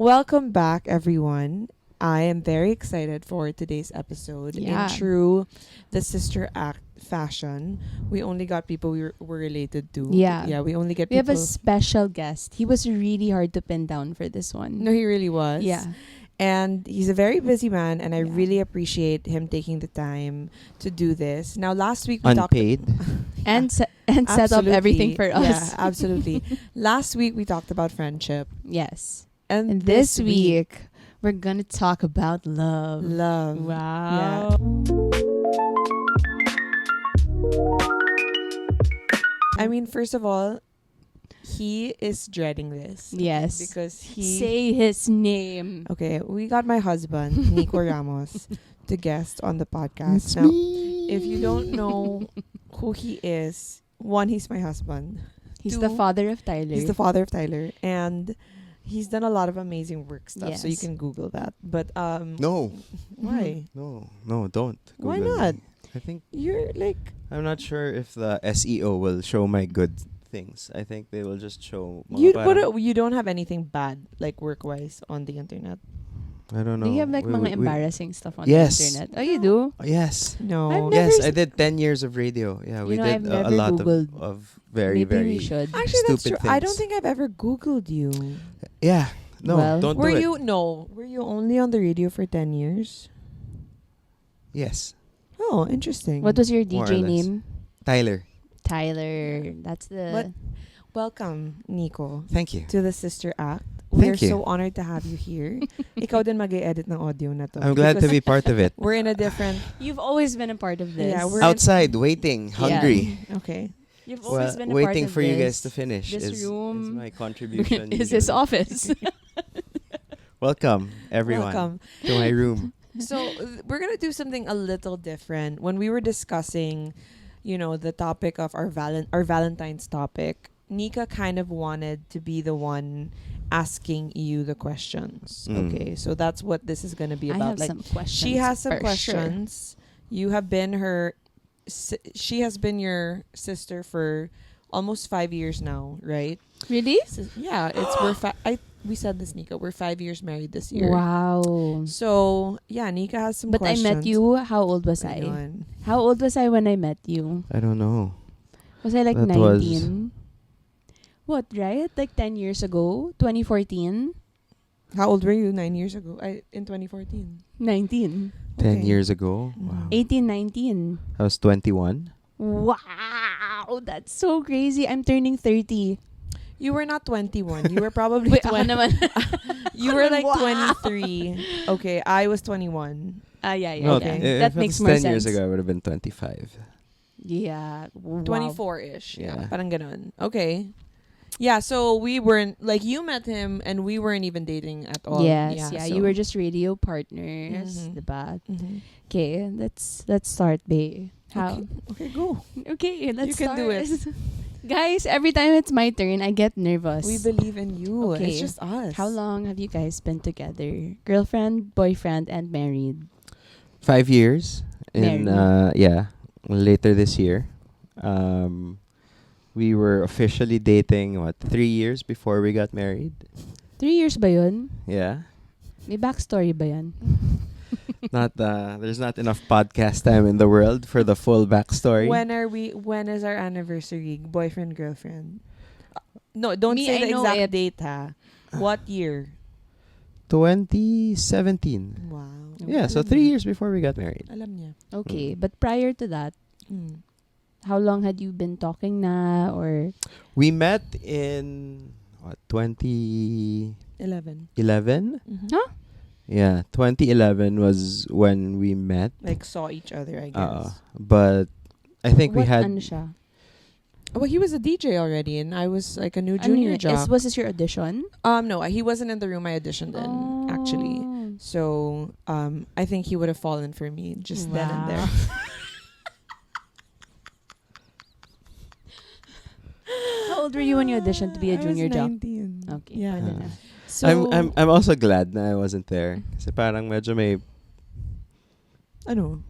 Welcome back, everyone. I am very excited for today's episode. Yeah. In true the sister act fashion, we only got people were related to. Yeah. Yeah, we only get We have people. a special guest. He was really hard to pin down for this one. No, he really was. Yeah. And he's a very busy man, and I Yeah. really appreciate him taking the time to do this. Now, last week we talked. Unpaid. And set up everything for us. Yeah, absolutely. Last week we talked about friendship. Yes. And And this week, we're going to talk about love. love. Wow. I mean, first of all, he is dreading this. Yes. Because he... Say his name. Okay, we got my husband, Nikko Ramos, to guest on the podcast. It's Now, me. if you don't know who he is, one, he's my husband. He's the Two, father of Tyler. He's the father of Tyler. And he's done a lot of amazing work stuff, so you Yes. can Google that. But, No, why? no, don't. Why Google not? me. I think You're like... I'm not sure if the SEO will show my good things. I think they will just show. mga You, parang- you don't have anything bad, like work-wise, on the internet. I don't know. Do you have like We- mga we- embarrassing stuff on Yes. the internet? Oh, you do? Yes. No. I've never Yes, s- I did 10 years of radio. Yeah, we know, did I've a never lot Googled. of very, Maybe very we should. Actually, that's true. stupid I don't things. think I've ever Googled you. Yeah. No, Well, don't Were do it. you were you only on the radio for 10 years? Yes. Oh, interesting. What was your More or DJ less. name? Tyler. Tyler. That's the... But welcome, Nico, Thank you. to the Sister Act. We are Thank you. so honored to have you here. Ikaw din mag-edit ng audio na to. I'm glad to because be part of it. We're in a different... You've always been a part of this. Yeah, we're Outside, waiting, hungry. Okay. You've always been a waiting part of for you guys this. to finish. This is room my contribution. is his usually. office. Welcome, everyone, Welcome. to my room. So we're gonna do something a little different. When we were discussing, the topic of our Valentine's topic, Nika kind of wanted to be the one asking you the questions. Mm. Okay, so that's what this is gonna be I about. have Like, some questions. she has some for questions. You have been she has been your sister for almost 5 years now, right? Sure. Really? Yeah, we said this, Nika. We're 5 years married this year. Wow. So yeah, Nika has some But questions. I met you. How old was I? Ayun. How old was I when I met you? I don't know. Was I like That 19? What, right? Like 10 years ago? 2014? How old were you 9 years ago? In 2014. 19. 10 Okay. years ago. Mm. Wow. 18, 19. I was 21. Wow. That's so crazy. I'm turning 30. You were not 21. You were probably Wait, ako 20. naman. You were like Wow. 23. Okay, I was 21. Yeah. No, Okay. if That it makes was more 10 years sense. ago, I would have been 25. Yeah. Wow. 24-ish. Yeah. Yeah. Parang ganun. Okay. Yeah, so we weren't, like, you met him and we weren't even dating at all. Yes, so- you were just radio partners, Mhm. diba? Mhm. Okay, let's start, babe. How? Okay, go. Okay, let's You can do start. it. Guys, every time it's my turn, I get nervous. We believe in you. Okay. It's just us. How long have you guys been together? Girlfriend, boyfriend, and married? 5 years. Married. Later this year. We were officially dating, 3 years before we got married? 3 years ba yun? Yeah. May backstory ba yan? There's not enough podcast time in the world for the full backstory. When is our anniversary? Boyfriend, girlfriend? No, don't Me, say I the know exact it. date, ha? What year? 2017. Wow. Yeah, so 3 years before we got married. Alam niya. Okay, but prior to that, Mm. how long had you been talking na or We met in 2011. 11. Mhm. Huh? Yeah, 2011 was when we met. Like, saw each other, I guess. But I think we what had ano siya? Well, he was a DJ already, and I was like a new Ano junior yun? job. Was this your audition? No, he wasn't in the room I auditioned in, actually. Oh. So, I think he would have fallen for me just then and there. How old were you when you auditioned to be a junior I was jock? 19. Okay, Yeah. pwede na. So, I'm also glad na I wasn't there. Kasi parang medyo may ano?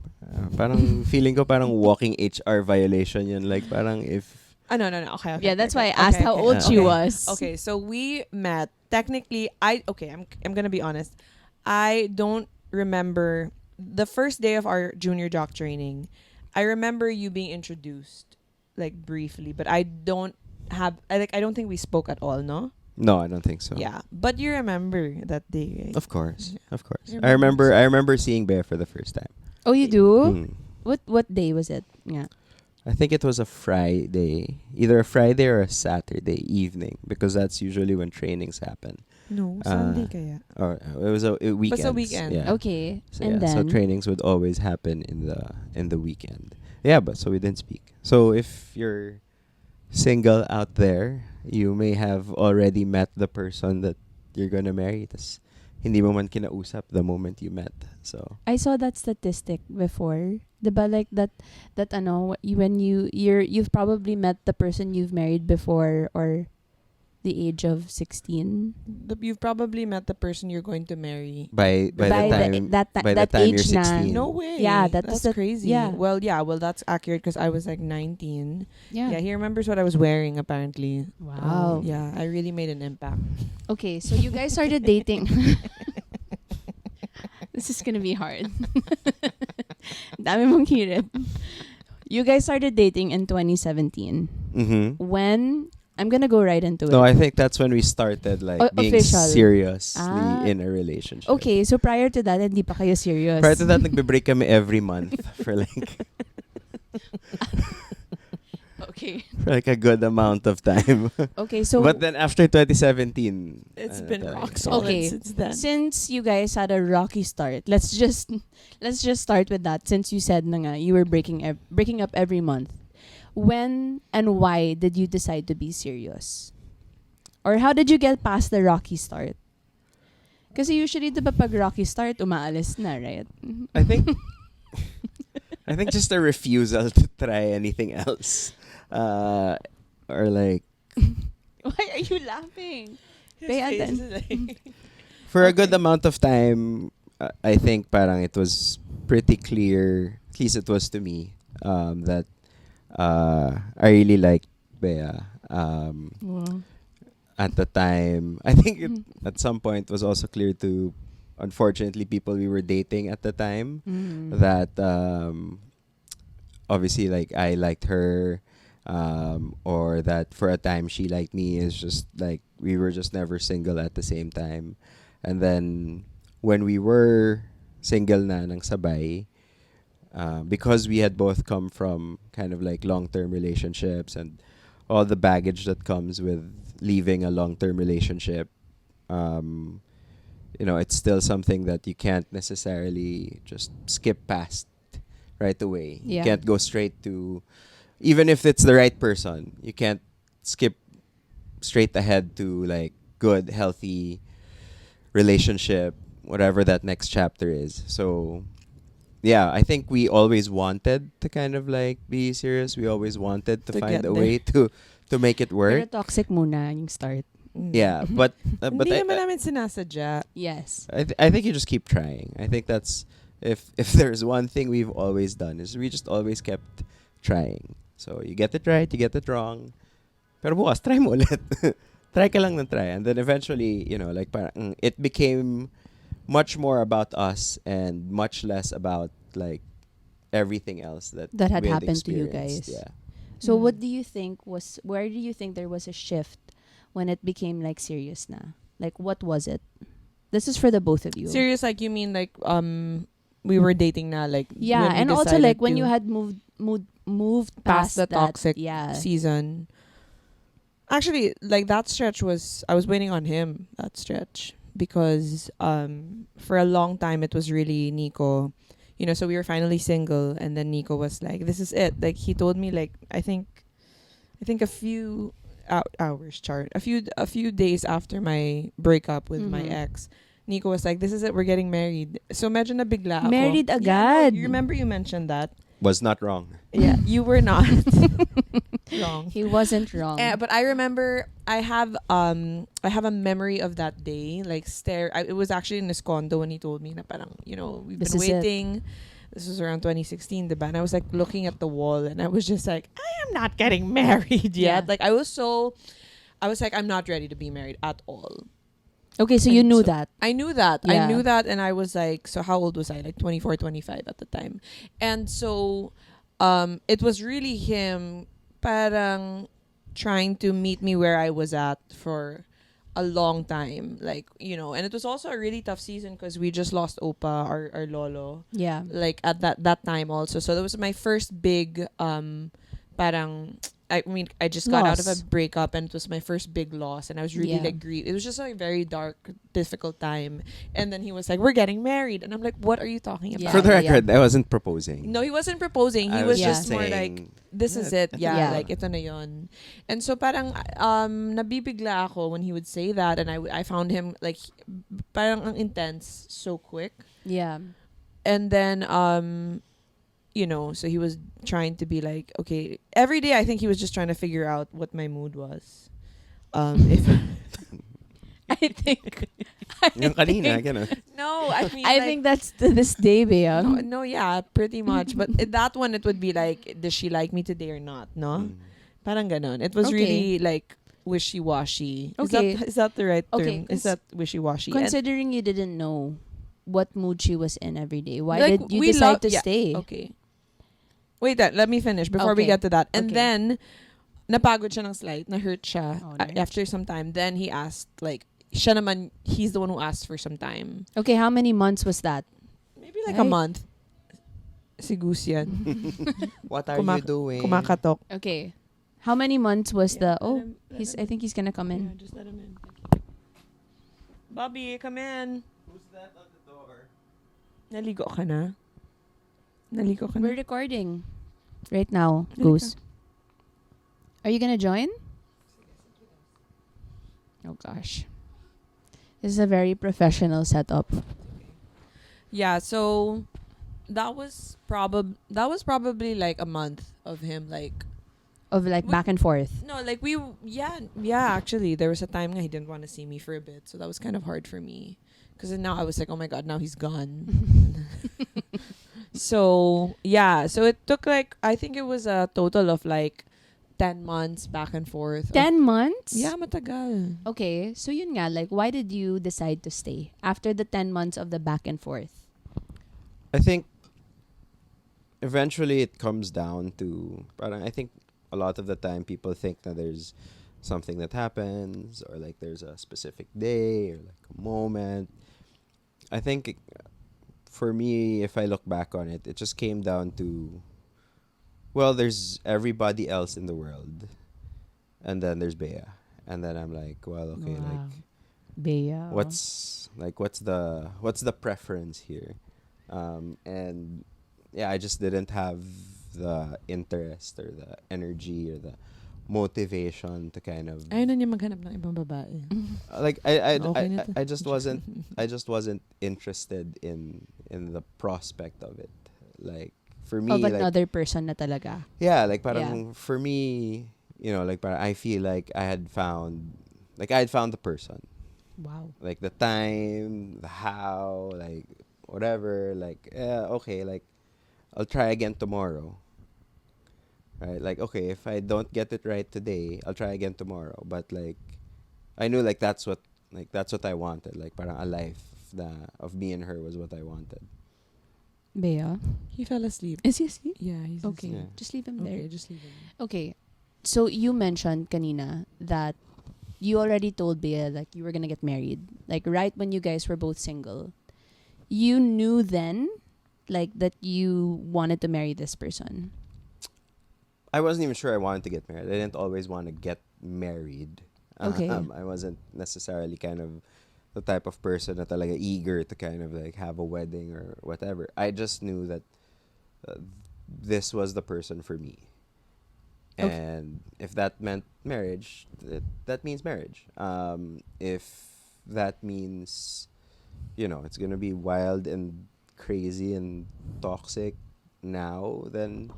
parang feeling ko parang walking HR violation yun. Like parang if No, no, no. Okay, okay. Yeah, okay, that's okay, why I asked okay, how okay, old she okay. was. Okay, so we met. Technically, I'm gonna be honest. I don't remember the first day of our junior doc training. I remember you being introduced, like briefly, but I don't think we spoke at all. No. No, I don't think so. Yeah, but you remember that day, right? Of course, Yeah. of course. You I remember. remember. I remember seeing Bea for the first time. Oh, you do? Mm. What day was it? Yeah. I think it was a Friday, either a Friday or a Saturday evening, because that's usually when trainings happen. No, Uh, Sunday kaya. Or it was a weekend. weekend. Yeah. Okay. So, And yeah, so then trainings would always happen in the weekend. Yeah, but so we didn't speak. So if you're single out there, you may have already met the person that you're gonna marry. Tas hindi mo man kinausap the moment you met. So I saw that statistic before. Diba like that ano when you've probably met the person you've married before or the age of 16 You've probably met the person you're going to marry. by the time by the that time you're age na. 16. No way. Yeah, that's the- crazy. yeah. Well, that's accurate because I was like 19. Yeah. Yeah, he remembers what I was wearing apparently. Wow. Yeah, I really made an impact. Okay, so you guys started dating. This is gonna be hard. Dami mong hirit. You guys started dating in 2017. Mm-hmm. When I'm gonna go right into No, it. I think that's when we started like being Official. seriously Ah. in a relationship. Okay, so prior to that, hindi pa kayo serious. Prior to that, nagbe-break kami every month for like Okay. for like a good amount of time. Okay, so But then after 2017, It's been talaga. rock solid Okay. since then. since you guys had a rocky start, let's just start with that. Since you said na nga, you were breaking up every month. When and why did you decide to be serious? Or how did you get past the rocky start? Kasi usually, diba pag rocky start, umaalis na, right? I think I think just a refusal to try anything else. Or like Why are you laughing? Bea, then. for a good amount of time, I think parang it was pretty clear, at least it was to me, that I really liked Bea. Wow. At the time, I think it, Mhm. at some point was also clear to, unfortunately, people we were dating at the time Mhm. that obviously like I liked her, or that for a time she liked me. Is just like we were just never single at the same time. And then when we were single na ng sabay, because we had both come from kind of like long-term relationships and all the baggage that comes with leaving a long-term relationship, it's still something that you can't necessarily just skip past right away. You Yeah. can't go straight to, even if it's the right person, you can't skip straight ahead to like good, healthy relationship, whatever that next chapter is. So yeah, I think we always wanted to kind of like be serious. We always wanted to To find get a there. way to make it Pero work. toxic muna yung start. Yeah, but Hindi naman namin sinasadya. Yes. I think you just keep trying. I think that's if there's one thing we've always done is we just always kept trying. So you get it right, you get it wrong. Pero bukas, try mo ulit. Try ka lang ng try. And then eventually, like parang it became much more about us and much less about like everything else that Had we had happened to you experienced. guys. Yeah. So Mm. what do you think where do you think there was a shift when it became like serious na? Like what was it? This is for the both of you. Serious, like you mean like we were dating na like Yeah, when we and also decided like when to you had moved past the that, toxic yeah. season. Actually, like that stretch I was waiting on him that stretch because for a long time it was really Nico. So we were finally single and then Nico was like, this is it. Like he told me like I think a few hours chart. A few days after my breakup with my Mhm. ex, Nico was like, this is it, we're getting married. So medyo nabigla ako. Married Yeah, agad. you remember you mentioned that? Was not wrong. Yeah, you were not wrong. He wasn't wrong. But I remember I have a memory of that day. Like it was actually in his condo when he told me na parang, we've This been is it. waiting. This was around 2016, diba? And I was like looking at the wall, and I was just like, I am not getting married Yeah. yet. Like I was like, I'm not ready to be married at all. Okay, so you And knew so that. I knew that. I Yeah. knew that, and I was like, so how old was I? Like 24, 25 at the time. And so it was really him parang trying to meet me where I was at for a long time. Like, and it was also a really tough season because we just lost Opa, our lolo, Yeah. like at that time also. So that was my first big parang I mean, I just got out of a Loss. breakup, and it was my first big loss, and I was really Yeah. like grieved. It was just like a very dark, difficult time. And then he was like, "We're getting married," and I'm like, "What are you talking Yeah. about?" For the yeah. record, I wasn't proposing. No, he wasn't proposing. He I was Yeah. just more like, saying, "This is yeah, it." I think Yeah, Yeah. like ito na yon. And so parang nabibigla ako when he would say that, and I found him like parang ang intense so quick. Yeah. And then so he was trying to be like, okay, every day I think he was just trying to figure out what my mood was. If I think. Yung kanina, ganun. no, I mean, I like, think that's to this day, Bea. no, yeah, pretty much. But that one, it would be like, does she like me today or not? No, Mm. parang ganon. It was Okay. really like wishy-washy. Okay. Is that the right term? Okay, Is that wishy-washy? And- Considering you didn't know what mood she was in every day, why Like, did you we decide love- to yeah, stay? Okay. Wait, let me finish before we Okay. get to that. And Okay. then, napagod siya ng slight, na-hurt siya Oh, after some time. Then he asked, like, siya naman, he's the one who asked for some time. Okay, how many months was that? Maybe like a Right. month. Si Goose yan. What are Kumak- you doing? Kumakatok. Okay. How many months was Yeah, the I think he's gonna come Yeah, in. just let him in. Bobby, come in. Who's that on the door? Naligo ka na? Naligo ka We're na? recording right now, Halika. Goose. Are you gonna join? Oh gosh. This is a very professional setup. Yeah, so that was probably like a month of him like Of like We- back and forth. no, like yeah, actually there was a time nga he didn't want to see me for a bit, so that was kind of hard for me because now I was like, oh my god, now he's gone. So so it took like, I think it was a total of like 10 months back and forth. 10 months? Yeah, matagal. Okay, so yun nga, like, why did you decide to stay after the 10 months of the back and forth? I think eventually it comes down to, parang I think a lot of the time people think that there's something that happens or like there's a specific day or like a moment. I think for me, if I look back on it, it just came down to, well, there's everybody else in the world, and then there's Bea, and then I'm like, well, okay, like Bea. what's the preference here, and yeah, I just didn't have the interest or the energy or the motivation to kind of Ayaw na niya maghanap ng ibang babae. like Okay na to. I just wasn't interested in the prospect of it. Like for me, Of like another person na talaga. yeah, like parang for me, like parang I feel like I had found the person, Wow. like the time, the how, like whatever, like okay, like I'll try again tomorrow. Right? Like, okay, if I don't get it right today, I'll try again tomorrow. But like, I knew like that's what I wanted. Like, parang a life of me and her was what I wanted. Bea? He fell asleep. Is he asleep? Yeah, he's Okay, Yeah. just leave him there. Okay, just leave him. Okay, so you mentioned kanina that you already told Bea like you were gonna get married, like right when you guys were both single. You knew then, like that you wanted to marry this person. I wasn't even sure I wanted to get married. I didn't always want to get married. Okay. I wasn't necessarily kind of the type of person that talaga eager to kind of like have a wedding or whatever. I just knew that this was the person for me. Okay. And if that meant marriage, that means marriage. If that means, it's going to be wild and crazy and toxic now, then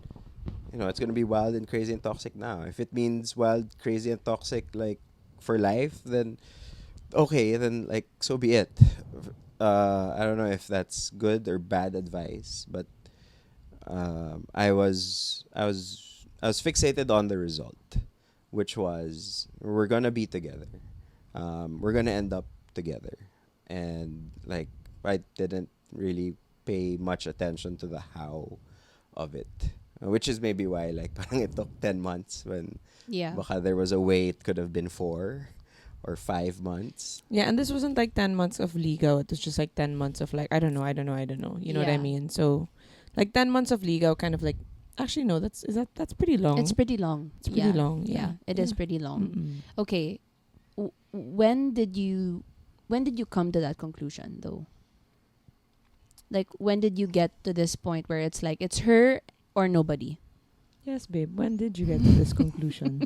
it's gonna be wild and crazy and toxic now. If it means wild, crazy, and toxic like for life, then okay, then like so be it. I don't know if that's good or bad advice, but I was fixated on the result, which was we're gonna be together. We're gonna end up together, and like I didn't really pay much attention to the how of it, which is maybe why like parang it took 10 months when Yeah. baka there was a way it could have been 4 or 5 months. Yeah, and this wasn't like 10 months of legal. It was just like 10 months of like, I don't know, I don't know, I don't know. You know what I Yeah. mean? So, like 10 months of legal kind of like, actually, no, that's pretty long. It's pretty long. It's pretty long, Yeah, yeah. it is Yeah. pretty long. Mm-mm. Okay. When did you come to that conclusion though? Like when did you get to this point where it's like it's her or nobody? Yes, babe. When did you get to this conclusion?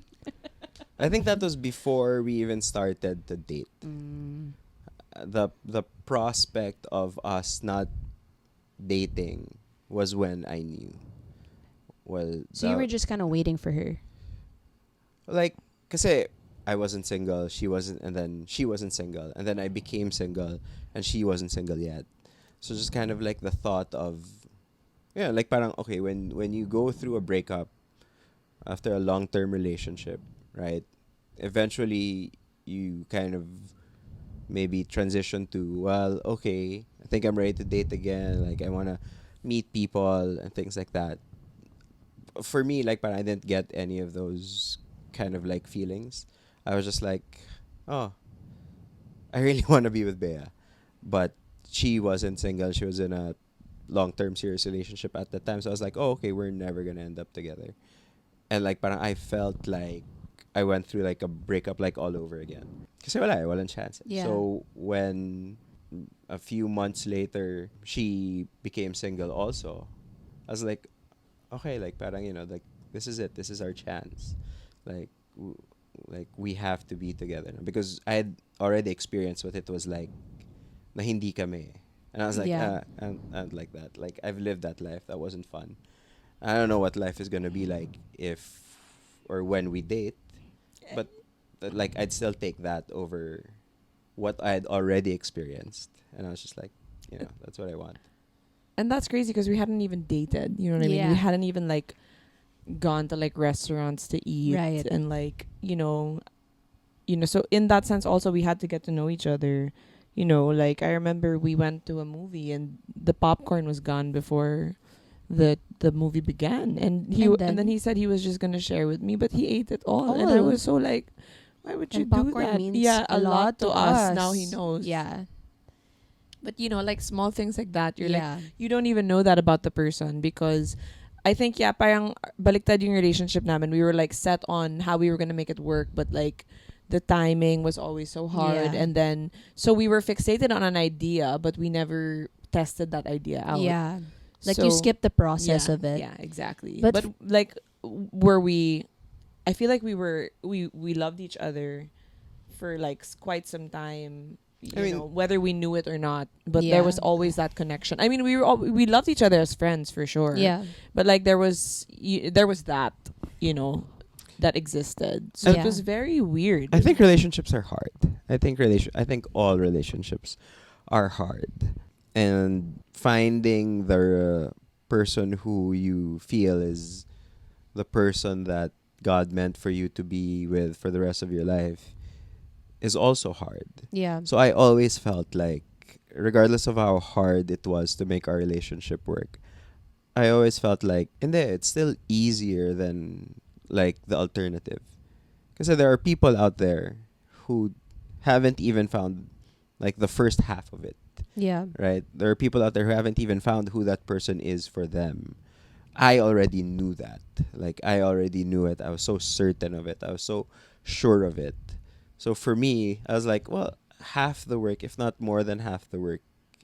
I think that was before we even started to date. Mm. The prospect of us not dating was when I knew. Well, So you were just kind of waiting for her. like, kasi I wasn't single, she wasn't, and then she wasn't single, and then I became single, and she wasn't single yet. So just kind of like the thought of, yeah, like parang okay, when you go through a breakup after a long term relationship, right? Eventually, you kind of maybe transition to, well, okay, I think I'm ready to date again. Like I wanna meet people and things like that. For me, like, but I didn't get any of those kind of like feelings. I was just like, oh, I really want to be with Bea, but she wasn't single. She was in a long-term serious relationship at the time. So I was like, oh, okay, we're never gonna end up together. And like, parang I felt like I went through like a breakup like all over again. Kasi walang chance. Yeah. So when a few months later she became single also, I was like, okay, like parang like this is it. This is our chance. Like like we have to be together now. Because I had already experienced what it was like na hindi kami. And I was like, Yeah. I don't like that. Like I've lived that life. That wasn't fun. I don't know what life is gonna be like if or when we date, but like I'd still take that over what I had already experienced, and I was just like, that's what I want. And that's crazy because we hadn't even dated. You know what I mean? Yeah. We hadn't even like gone to like restaurants to eat, Right. and like so in that sense also we had to get to know each other. Like I remember we went to a movie and the popcorn was gone before the movie began, and then he said he was just gonna share with me, but he ate it all, and I Oh. was so like, why would you And do popcorn that? means Yeah, a lot to us. us. Now he knows. Yeah. But like small things like that, you're like, Yeah. you don't even know that about the person, because I think parang baliktad yung relationship namin. We were like set on how we were gonna make it work, but like the timing was always so hard, Yeah. and then so we were fixated on an idea, but we never tested that idea out. Yeah. Like So, you skip the process yeah, of it. Yeah, exactly. But But like, were we? I feel like we loved each other for like quite some time. I mean, Whether we knew it or not, but Yeah. there was always that connection. I mean, we loved each other as friends for sure. Yeah. But like there was that that existed. So Yeah. it was very weird. I think relationships are hard. I think all relationships are hard, and finding the person who you feel is the person that God meant for you to be with for the rest of your life is also hard. Yeah. So I always felt like, regardless of how hard it was to make our relationship work, I always felt like, it's still easier than like the alternative. Because there are people out there who haven't even found like the first half of it, Yeah. right? There are people out there who haven't even found who that person is for them. I already knew that. Like, I already knew it. I was so certain of it. I was so sure of it. So for me, I was like, well, half the work, if not more than half the work,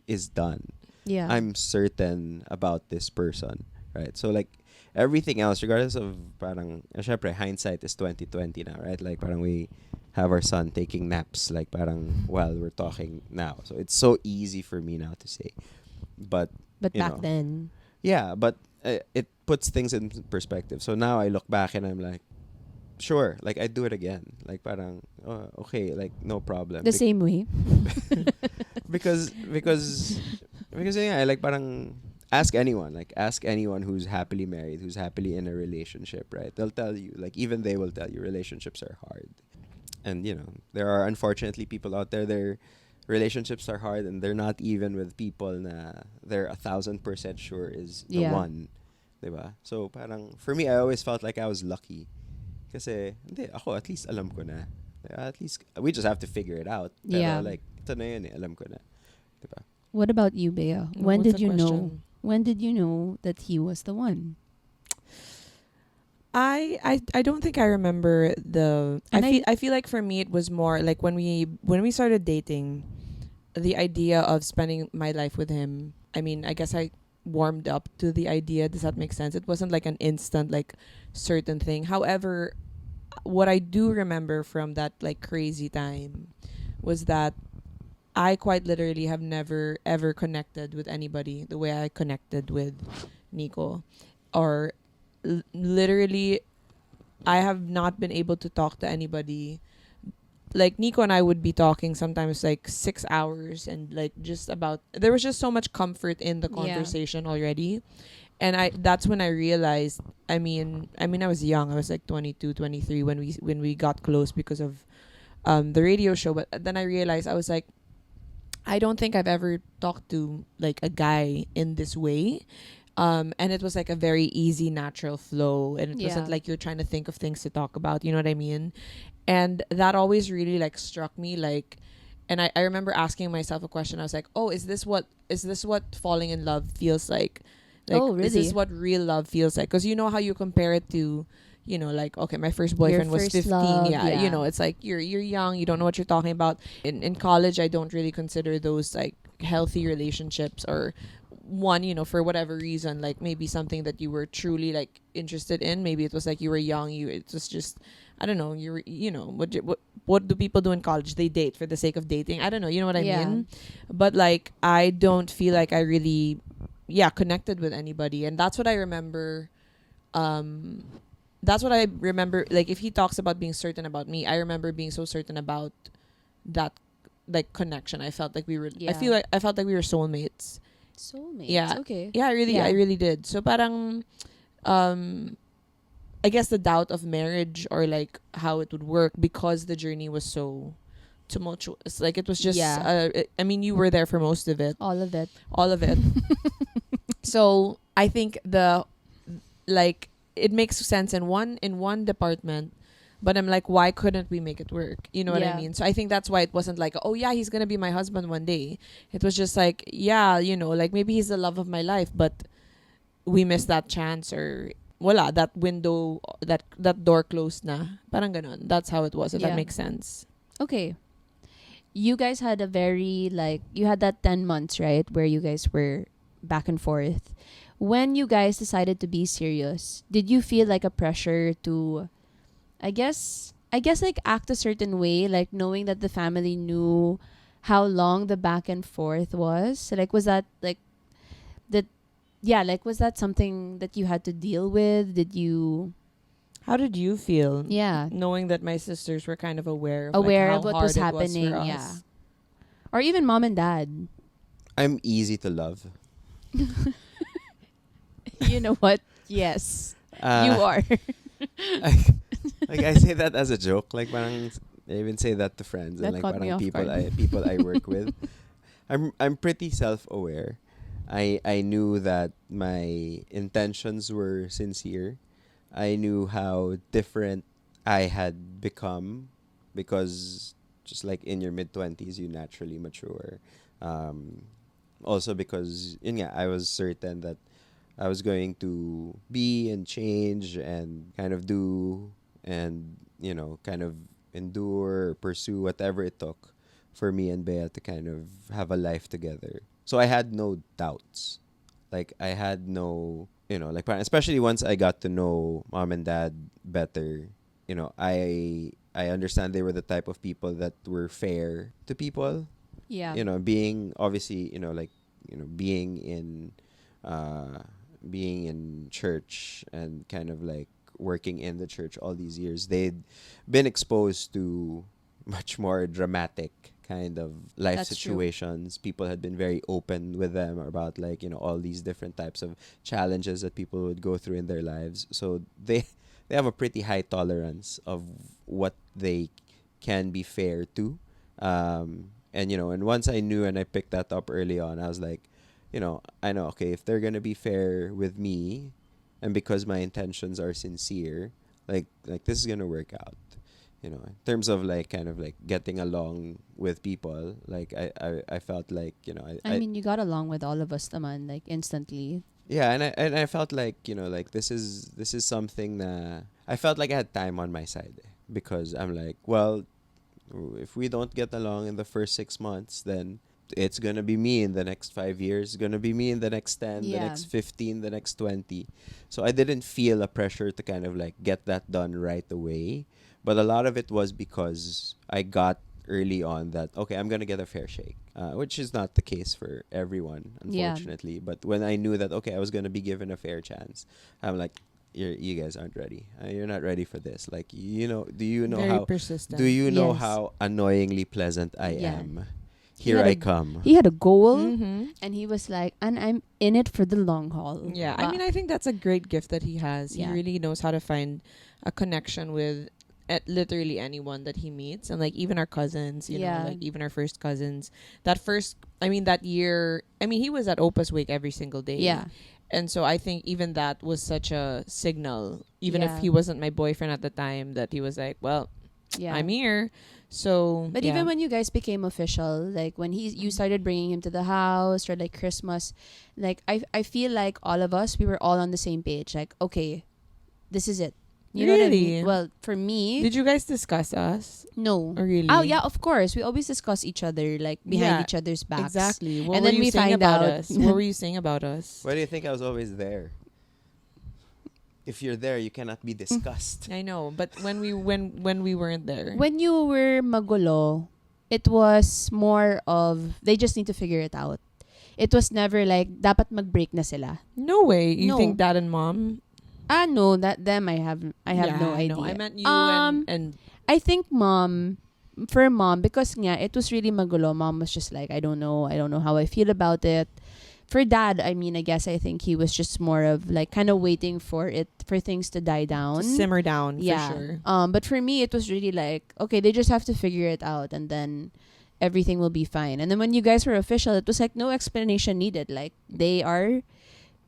is done. Yeah. I'm certain about this person, right? So like everything else, regardless of parang, syempre, hindsight is 2020 now, right? Like parang we have our son taking naps, like parang while we're talking now. So it's so easy for me now to say, but But you back know. then. yeah, but it puts things in perspective. So now I look back and I'm like, sure, like I'd do it again. Like parang, okay, like no problem. The same way. because yeah, like parang ask anyone who's happily married, who's happily in a relationship, right? They'll tell you, like, even they will tell you relationships are hard. And there are unfortunately people out there, their relationships are hard, and they're not even with people na they're 1,000% sure is the Yeah. one, diba? So parang for me, I always felt like I was lucky kasi hindi ako, at least alam ko na. At least we just have to figure it out, pero Yeah. like ito na yun, alam ko na, diba? What about you, Bea? When What's did the you know? question? When did you know that he was the one? I don't think I remember the. And I feel like for me it was more like when we started dating, the idea of spending my life with him. I mean, I guess I warmed up to the idea. Does that make sense? It wasn't like an instant like certain thing. However, what I do remember from that like crazy time was that I quite literally have never ever connected with anybody the way I connected with Nico, or literally I have not been able to talk to anybody. Like Nico and I would be talking sometimes like 6 hours, and like just about there was just so much comfort in the Yeah. conversation already. And I that's when I realized, I was young. I was like 22, 23 when we got close because of the radio show, but then I realized I was like, I don't think I've ever talked to like a guy in this way. And it was like a very easy, natural flow, and it wasn't Yeah. like you're trying to think of things to talk about. You know what I mean? And that always really like struck me. Like, and I remember asking myself a question. I was like, oh, is this what falling in love feels like? Like, Oh, is this really? what real love feels like? Because you know how you compare it to, like, okay, my first boyfriend was first 15. love, Yeah, yeah. it's like you're young, you don't know what you're talking about. In college, I don't really consider those like healthy relationships, or one, for whatever reason, like maybe something that you were truly like interested in. Maybe it was like you were young, it was just, I don't know, you were, what do people do in college? They date for the sake of dating. I don't know, you know what I Yeah. mean? But like I don't feel like I really, yeah, connected with anybody. And that's what I remember. um that's what I remember. Like if he talks about being certain about me, I remember being so certain about that like connection. I felt like we were, Yeah. I felt like we were soulmates. Soulmates. Yeah. Okay. Yeah, I Yeah. really did. So parang um I guess the doubt of marriage, or like how it would work, because the journey was so tumultuous. Like it was just Yeah. you were there for most of it. All of it. All of it. So I think like it makes sense in one department, but I'm like, why couldn't we make it work? You know what I Yeah. mean? So I think that's why it wasn't like, oh yeah, he's gonna be my husband one day. It was just like, yeah, like maybe he's the love of my life, but we missed that chance, or wala, that window, that door closed na. Parang ganon. That's how it was, if that Yeah. makes sense. Okay. You guys had a very like you had that 10 months, right, where you guys were back and forth. When you guys decided to be serious, did you feel like a pressure to I guess like act a certain way, like knowing that the family knew how long the back and forth was? So, like was that like that yeah, like was that something that you had to deal with? Did you How did you feel? yeah, Knowing that my sisters were kind of aware of like aware how of what hard was it happening, was for yeah. us. Or even mom and dad. I'm easy to love. You know what? Yes. Uh, You are. I say that as a joke. Like parang I even say that to friends That and like caught me parang off people guard. I work with. I'm pretty self-aware. I knew that my intentions were sincere. I knew how different I had become, because just like in your mid 20s you naturally mature. Um Also because I was certain that I was going to be and change and kind of do and kind of endure, pursue whatever it took for me and Bea to kind of have a life together. So I had no doubts. Like I had no, like especially once I got to know mom and dad better, I understand they were the type of people that were fair to people. Yeah. Being obviously, being in church and kind of like working in the church all these years, they'd been exposed to much more dramatic kind of life That's true. situations. People had been very open with them about, like, all these different types of challenges that people would go through in their lives. So they have a pretty high tolerance of what they can be fair to. And once I knew and I picked that up early on, I was like, I know, okay, if they're gonna be fair with me, and because my intentions are sincere, like this is gonna work out. In terms of, like, kind of like getting along with people, like I felt like, I mean, you got along with all of us, naman, like instantly. yeah, and I felt like, like this is something that I felt like I had time on my side, because I'm like, well, if we don't get along in the first 6 months, then it's gonna be me in the next 5 years, gonna be me in the next 10, the Yeah. next 15, the next 20. So I didn't feel a pressure to kind of like get that done right away. But a lot of it was because I got early on that, okay, I'm gonna get a fair shake, which is not the case for everyone, Yeah. unfortunately. But when I knew that, okay, I was gonna be given a fair chance, I'm like, you guys aren't ready. You're not ready for this. Like, do you know Very how? persistent. Do you know Yes. how annoyingly pleasant I Yeah. am? He Here had I a- come. He had a goal, Mm-hmm. and he was like, and I'm in it for the long haul. Yeah, I mean, I think that's a great gift that he has. Yeah. He really knows how to find a connection with literally anyone that he meets, and like even our cousins, Yeah. like even our first cousins. That year, he was at Opa's wake every single day. Yeah. And so I think even that was such a signal, even if Yeah. he wasn't my boyfriend at the time, that he was like, well, Yeah. I'm here. So, But yeah. even when you guys became official, like when you started bringing him to the house, or like Christmas, like I feel like all of us, we were all on the same page. Like, okay, this is it. You know what I Really? mean? Well, for me, Did you guys discuss us? no. Or really? Oh yeah, of course. We always discuss each other, like behind Yeah, each other's backs. Exactly. What And were then you we saying find about out- us? What were you saying about us? Why do you think I was always there? If you're there, you cannot be discussed. I know, but when we weren't there, When you were magulo, it was more of they just need to figure it out. It was never like dapat mag-break na sila. no way. You No. think dad and mom? No, that them I have Yeah, no idea. No, I meant you and I think for mom, because yeah, it was really magulo. Mom was just like, I don't know how I feel about it. For dad, I mean, I guess I think he was just more of like kind of waiting for things to die down. to simmer down Yeah. for sure. But for me, it was really like, okay, they just have to figure it out, and then everything will be fine. And then when you guys were official, it was like no explanation needed. Like they are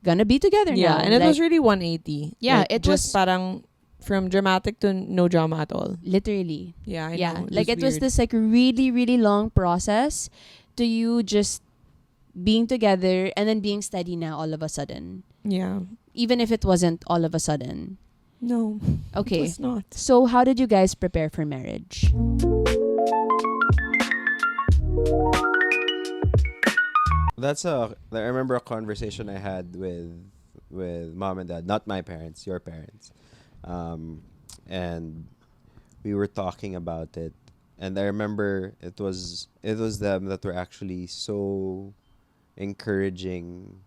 gonna be together Yeah, now. and it Like, was really 180. Yeah, Like, it just was- parang from dramatic to no drama at all. literally. Yeah, I Yeah, know. like it was weird. this like really really long process to you just being together and then being steady now all of a sudden, Yeah. even if it wasn't all of a sudden. No. Okay, It's not. so how did you guys prepare for marriage? I remember a conversation I had with mom and dad, not my parents, your parents, and we were talking about it, and I remember it was them that were actually so encouraging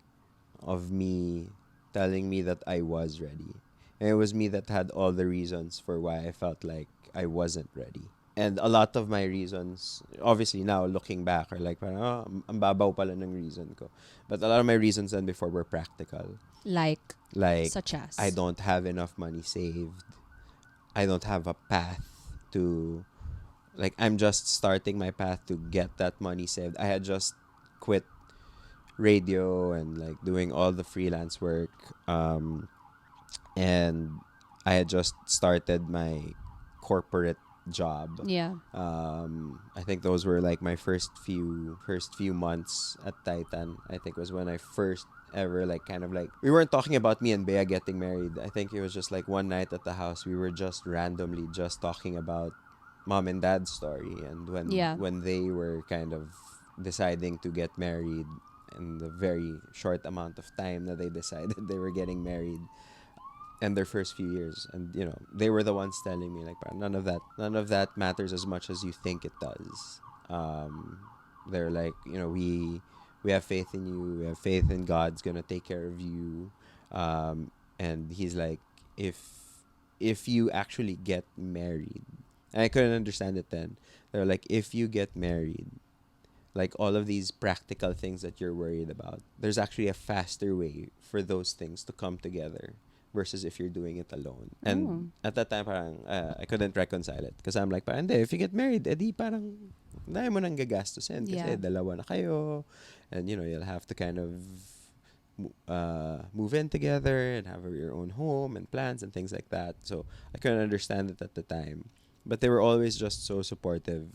of me, telling me that I was ready, and it was me that had all the reasons for why I felt like I wasn't ready. And a lot of my reasons, obviously now looking back, are like, parang, ang babaw pala ng reason ko. But a lot of my reasons then before were practical. Like Like, such as I don't have enough money saved. I don't have a path to, like, I'm just starting my path to get that money saved. I had just quit radio and like doing all the freelance work. And I had just started my corporate job. Yeah. I think those were like my first few months at Titan. I think was when I first ever like kind of like, we weren't talking about me and Bea getting married. I think it was just like one night at the house we were just randomly just talking about mom and dad's story, and when they were kind of deciding to get married in the very short amount of time that they decided they were getting married, and their first few years, and they were the ones telling me like, none of that matters as much as you think it does. They're like, we have faith in you, we have faith in God's gonna take care of you. And he's like, if you actually get married, And I couldn't understand it then. They're like, if you get married, like all of these practical things that you're worried about, there's actually a faster way for those things to come together versus if you're doing it alone. And at that time, parang, I couldn't reconcile it. Because I'm like, parang, hindi, if you get married, edi parang, dahil mo nang gagastusin. Kasi Yeah. dalawa na kayo. And, you'll have to kind of move in together and have your own home and plans and things like that. So I couldn't understand it at the time. But they were always just so supportive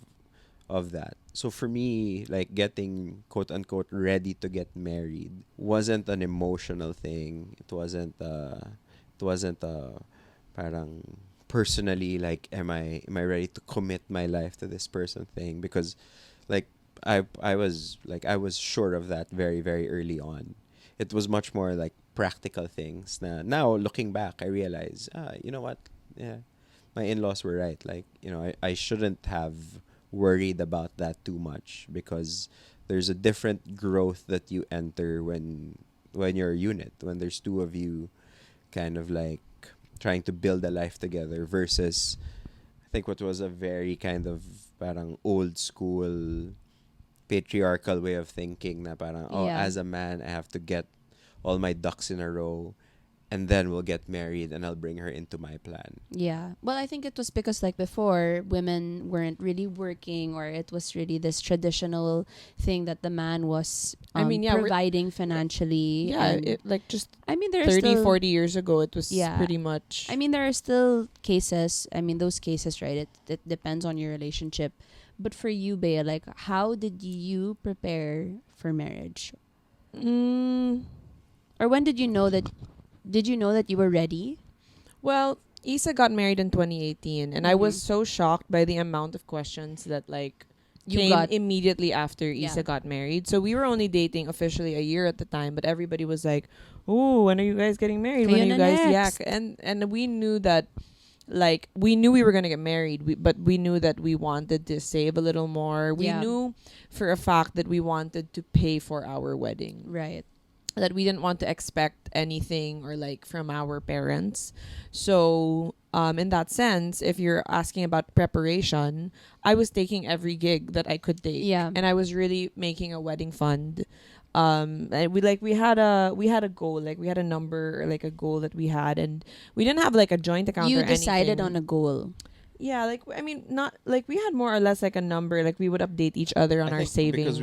of that. So for me, like getting quote unquote ready to get married wasn't an emotional thing. It wasn't parang personally like am I ready to commit my life to this person thing, because like I was sure of that very very early on. It was much more like practical things. Now looking back, I realize, you know what? Yeah, my in-laws were right. Like, I shouldn't have worried about that too much, because there's a different growth that you enter when you're a unit, when there's two of you kind of like trying to build a life together, versus I think what was a very kind of parang old school patriarchal way of thinking, na parang, Yeah. as a man I have to get all my ducks in a row, and then we'll get married and I'll bring her into my plan. Yeah. Well, I think it was because like before, women weren't really working, or it was really this traditional thing that the man was I mean, yeah, we're- providing financially. Yeah, and like just I mean, there are 30, still, 40 years ago, it was Yeah. pretty much. I mean, there are still cases. I mean, those cases, right? It depends on your relationship. But for you, Bea, like, how did you prepare for marriage? Mm, Or when did you know that? Did you know that you were ready? well, Isa got married in 2018, and I was Mhm. so shocked by the amount of questions that like You came got immediately after Yeah. Isa got married. So we were only dating officially a year at the time, but everybody was like, "Oh, when are you guys getting married? When Kayo are you na guys?" Yeah, next. and we knew that. Like, we knew we were gonna get married, but we knew that we wanted to save a little more. We Yeah. knew for a fact that we wanted to pay for our wedding, right. that we didn't want to expect anything or like from our parents. So in that sense, if you're asking about preparation, I was taking every gig that I could take. Yeah. And I was really making a wedding fund. And we had a goal, like we had a number or like a goal that we had, and we didn't have like a joint account You or decided anything. on a goal. Yeah, like I mean, not like we had more or less like a number, like we would update each other on I our think savings because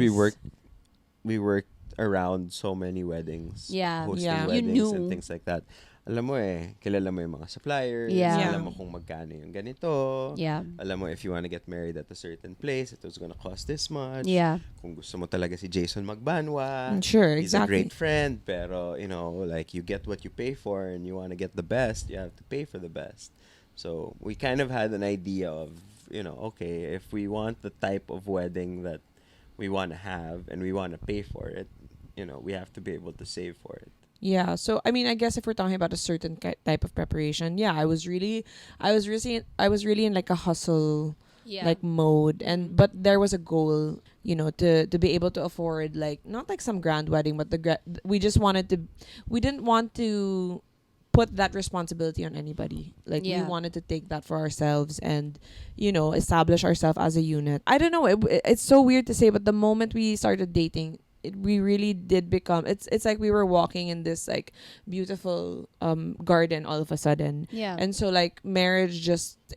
we worked around so many weddings, Yeah. hosting Yeah. You weddings knew. and things like that. Alam mo kilala mo yung mga suppliers, Yeah. alam mo kung magkano yung ganito, Yeah. alam mo if you want to get married at a certain place, it was gonna cost this much. Yeah. Kung gusto mo talaga si Jason Magbanwa, Sure, he's a exactly. great friend, pero like you get what you pay for, and you want to get the best, you have to pay for the best. So we kind of had an idea of, okay, if we want the type of wedding that we want to have and we want to pay for it, we have to be able to save for it. Yeah, so I mean, I guess if we're talking about a certain type of preparation, yeah, I was really in like a hustle Yeah. like mode, and but there was a goal, to be able to afford like not like some grand wedding, but we just we didn't want to put that responsibility on anybody. Like we Yeah. wanted to take that for ourselves and establish ourselves as a unit. I don't know, it's so weird to say, but the moment we started dating, we really did become, it's like we were walking in this like beautiful garden all of a sudden. Yeah. And so like marriage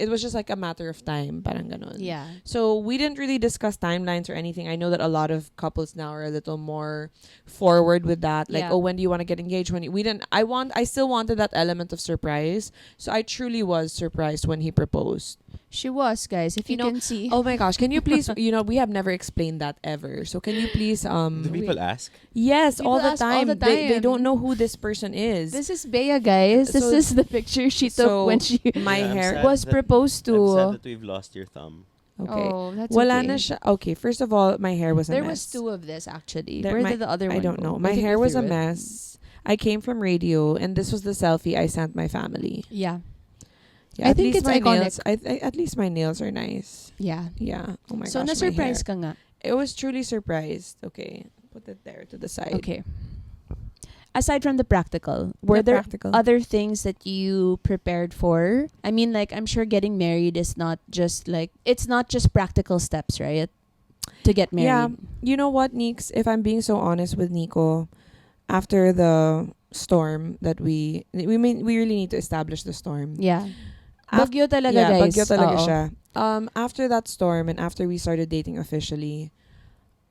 it was just like a matter of time, parang ganon. Yeah. So we didn't really discuss timelines or anything. I know that a lot of couples now are a little more forward with that. Like, Yeah. oh, when do you want to get engaged? We didn't. I still wanted that element of surprise. So I truly was surprised when he proposed. She was, guys. If you, You know, can see. Oh my gosh, can you please? We have never explained that ever. So can you please? Do people ask? Yes, People all the ask all time. the They time. don't know who this person is. This is Bea, guys. This So- is the picture she took so when she my Yeah, I'm hair sad was that- proposed I'm sad to. that we've lost your thumb. okay. Oh, that's Wala okay. na siya. Okay, first of all, my hair was a There mess. was two of this actually. There- Where my- did the other one I don't go? know. My I think hair we was a threw it. mess. I came from radio, and this was the selfie I sent my family. Yeah. Yeah, I at think least it's my iconic. nails. At least my nails are nice. Yeah. Yeah. Oh my So gosh. my na-surprise hair. ka nga. It was truly surprised. Okay, put it there to the side. Okay. aside from the practical, were The there practical. other things that you prepared for? I mean, like, I'm sure getting married is not just like, it's not just practical steps, right? To get Yeah, married. you know what, Neeks? If I'm being so honest with Nico, after the storm that we really need to establish the storm. Yeah. Af- Bagyo talaga, yeah, guys. bagyo talaga Oo. siya. After that storm and after we started dating officially,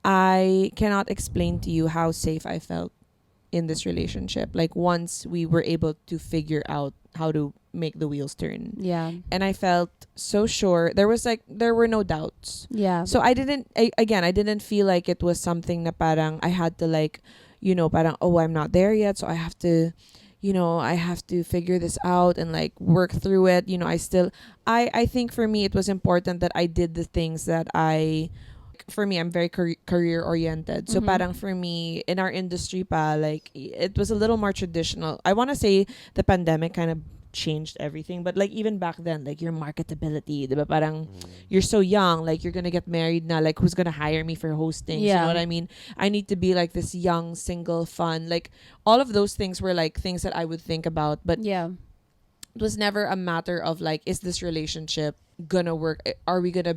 I cannot explain to you how safe I felt in this relationship. Like once we were able to figure out how to make the wheels turn. Yeah. And I felt so sure. There were no doubts. Yeah. So I didn't feel like it was something na parang I had to like, parang, oh, I'm not there yet, so I have to, I have to figure this out and like work through it. I think for me it was important that I did the things that for me, I'm very career oriented. So Mhm. parang for me in our industry pa, like it was a little more traditional. I want to say the pandemic kind of changed everything, but like even back then, like your marketability, diba? Parang you're so young, like you're gonna get married now, like who's gonna hire me for hosting? You Yeah. know what I mean? I need to be like this young, single, fun, like all of those things were like things that I would think about, but Yeah. it was never a matter of like, is this relationship gonna work? Are we gonna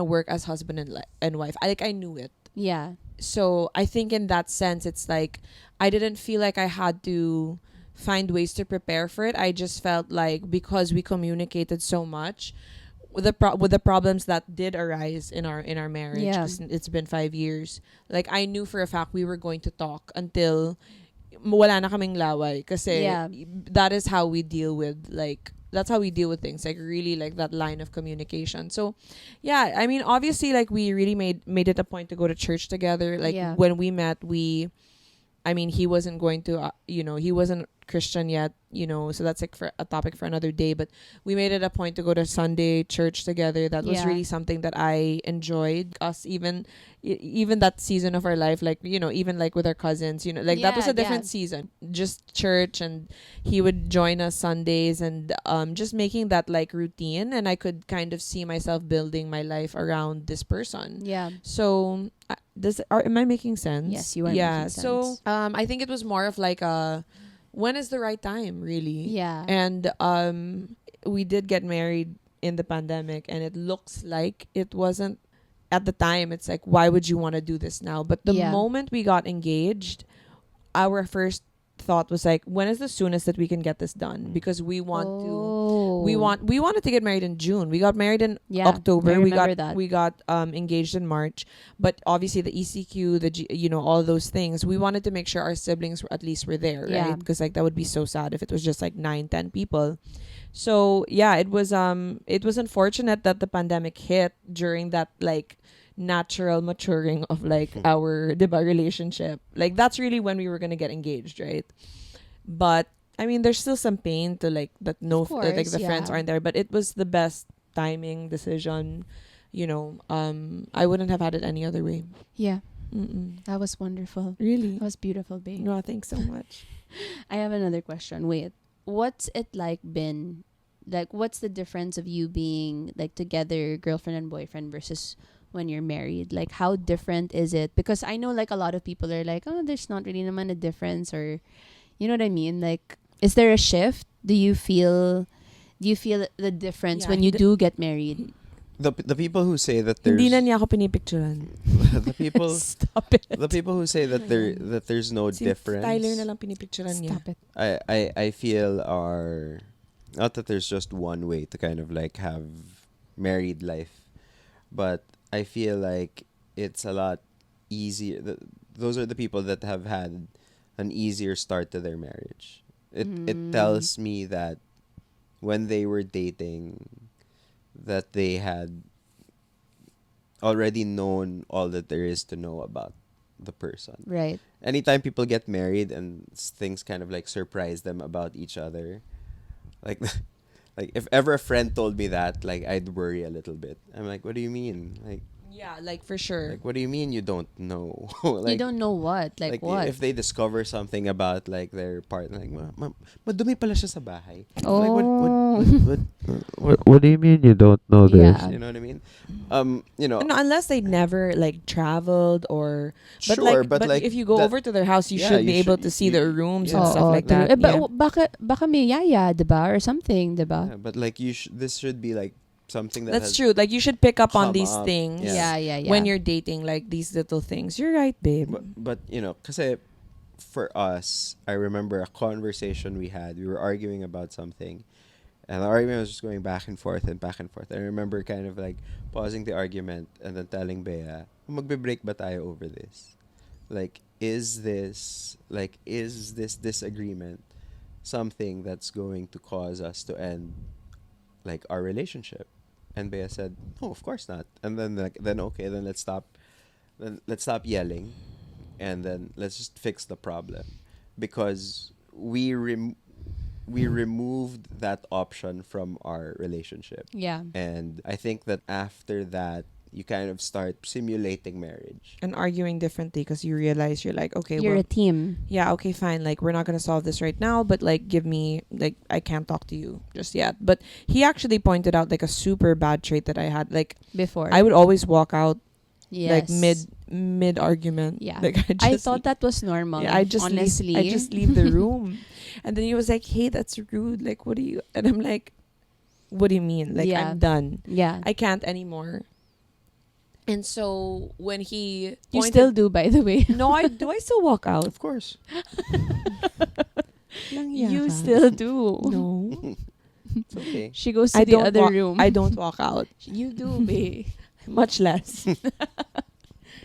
work as husband and wife? I knew it. Yeah. So I think in that sense, it's like I didn't feel like I had to find ways to prepare for it. I just felt like because we communicated so much with the problems that did arise in our marriage, Yeah. 'cause it's been 5 years. Like I knew for a fact we were going to talk until wala na kaming laway, kasi Yeah. that is how we deal with like that's how we deal with things, like really like that line of communication. So yeah, I mean obviously like we really made it a point to go to church together. Like Yeah. when we met, I mean, he wasn't going to, he wasn't Christian yet, so that's like for a topic for another day. But we made it a point to go to Sunday church together. That was Yeah. really something that I enjoyed. Us even that season of our life, like, even like with our cousins, like that was Yeah, a different yeah. season. Just church, and he would join us Sundays, and just making that like routine. And I could kind of see myself building my life around this person. Yeah. So am I making sense? Yes, you are Yeah. making So sense. I think it was more of like when is the right time, really? Yeah. And we did get married in the pandemic, and it looks like it wasn't at the time. It's like, why would you want to do this now? But the Yeah. moment we got engaged, our first thought was like, when is the soonest that we can get this done? Because we want to Oh. we wanted to get married in June. We got married in Yeah, October. I We remember got that. we got engaged in March. But obviously the ECQ, all those things, we wanted to make sure our siblings at least were there, Yeah. right? Because like that would be so sad if it was just like 9, 10 people. So yeah, it was unfortunate that the pandemic hit during that like natural maturing of like our diba relationship. Like that's really when we were gonna get engaged, right? But I mean, there's still some pain to like that. No, Of like course, the friends yeah. aren't there. But it was the best timing decision. I wouldn't have had it any other way. Yeah. Mm-mm. That was wonderful. Really? That was beautiful, babe. No, thanks so much. I have another question. Wait. What's it like been? Like, what's the difference of you being like together, girlfriend and boyfriend, versus when you're married? Like, how different is it? Because I know like a lot of people are like, oh, there's not really naman a difference, or you know what I mean? Like, is there a shift? Do you feel the difference Yeah, when you do get married? The people who say that there's Hindi na niya ako pinipicturean. the people Stop it. the people who say that there's no Si difference. Tyler na lang pinipicturean niya. Stop it. I feel are not that there's just one way to kind of like have married life, but I feel like it's a lot easier. Those are the people that have had an easier start to their marriage. It tells me that when they were dating, that they had already known all that there is to know about the person. Right. Anytime people get married and things kind of like surprise them about each other, like like if ever a friend told me that, like I'd worry a little bit. I'm like, what do you mean? Yeah, like for sure. Like what do you mean you don't know? You don't know what? Like what? if they discover something about like their partner, like madumi pala siya sa bahay. Oh. Like what do you mean you don't know this? Yeah. You know what I mean? You know, No, unless they never like traveled or but sure, like but but like if you go that, over to their house, you yeah, should you be able should, to see their rooms and yeah, stuff like true. that. But Yeah. baka may yaya, diba? Or something, diba? yeah, but like this should be like something that That's has true. Like you should pick up on come these up. things Yeah. Yeah. when you're dating, like these little things. You're right, babe. But you know, kasi for us, I remember a conversation we had. We were arguing about something, and the argument was just going back and forth and back and forth. I remember kind of like pausing the argument and then telling Bea, magbe-break ba tayo over this? Like, is this disagreement something that's going to cause us to end like our relationship? And Bea said, no, of course not. And then then okay, then let's stop yelling, and then let's just fix the problem, because we removed that option from our relationship. Yeah. And I think that after that, you kind of start simulating marriage. And arguing differently because you realize you're like, okay, You're well, a team. yeah, okay, fine. Like, we're not going to solve this right now, but like, give me, like, I can't talk to you just yet. But he actually pointed out like a super bad trait that I had. Like, Before. I would always walk out yes. like mid argument. Yeah. Like, I thought that was normal. yeah, honestly. I just leave the room. And then he was like, hey, that's rude. Like, what do you, and I'm like, what do you mean? Like, Yeah. I'm done. Yeah. I can't anymore. And so when he You pointed- still do, by the way. no, I still walk out. Of course. You still do. No, It's okay. She goes to I the don't. other room. I don't walk out. You do, babe. Much less.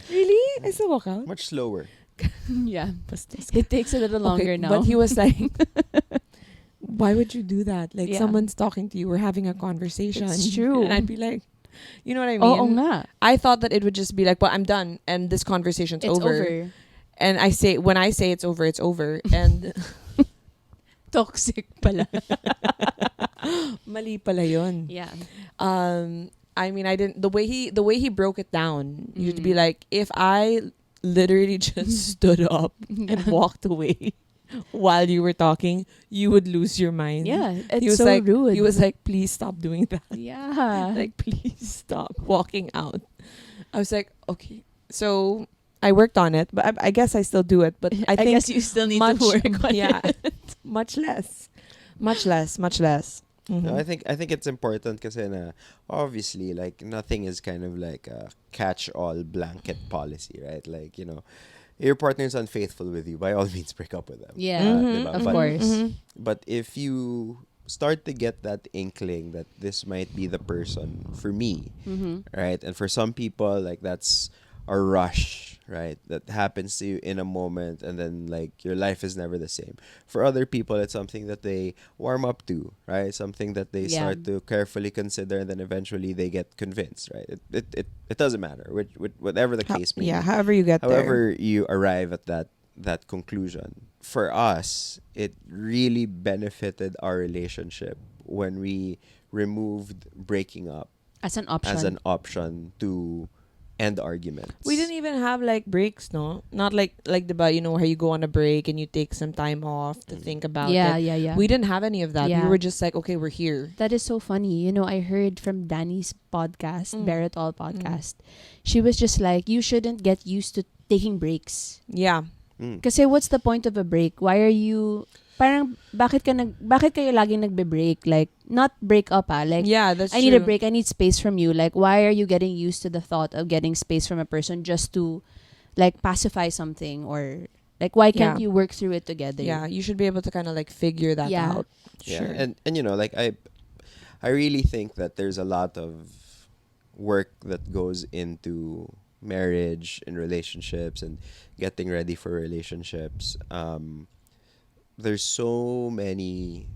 Really? I still walk out. Much slower. Yeah. It takes a little longer Okay, now. but he was like, "Why would you do that? Like Yeah. someone's talking to you. We're having a conversation." It's true. And I'd be like, "You know what I mean?" Oo nga. I thought that it would just be like, "Well, I'm done, and this conversation's It's over." over. And when I say it's over, it's over. And Toxic pala. mali pala yun. Yeah. I mean, I didn't. The way he broke it down, you'd be Mm. like, if I literally just stood up and walked away while you were talking, you would lose your mind. Yeah. It's he was so like, rude. He was like, please stop doing that. yeah. Like, please stop walking out. I was like, okay. So I worked on it, but I guess I still do it. But I think guess you still need much, to work on yeah, it. much less. Mhm. No, I think it's important kasi na obviously like nothing is kind of like a catch-all blanket policy, right? Like, you know, your partner's unfaithful with you, by all means break up with them. Yeah. Mhm, diba? Of But- course. But if you start to get that inkling that this might be the person for me, Mm-hmm. right? And for some people, like that's a rush, right? That happens to you in a moment, and then like your life is never the same. For other people, it's something that they warm up to, right? Something that they Yeah. start to carefully consider, and then eventually they get convinced, right? It doesn't matter, whatever the case may be. Yeah, however you get there. However you arrive at that conclusion. For us, it really benefited our relationship when we removed breaking up As an option. as an option to end arguments. We didn't even have like breaks, no? Not like diba, you know, where you go on a break and you take some time off to think about it. Yeah. We didn't have any of that. Yeah. We were just like, okay, we're here. That is so funny. You know, I heard from Danny's podcast, Mm. Bear It All podcast. She was just like, you shouldn't get used to taking breaks. Yeah. Mm. Kasi what's the point of a break? Why are you parang bakit kayo laging nagbe-break? Like not break up like Yeah, that's I true. need a break. I need space from you. Like why are you getting used to the thought of getting space from a person just to like pacify something, or like why can't Yeah. you work through it together? Yeah, you should be able to kind of like figure that Yeah. out. Yeah, Sure. and you know, like I really think that there's a lot of work that goes into marriage and relationships and getting ready for relationships. There's so many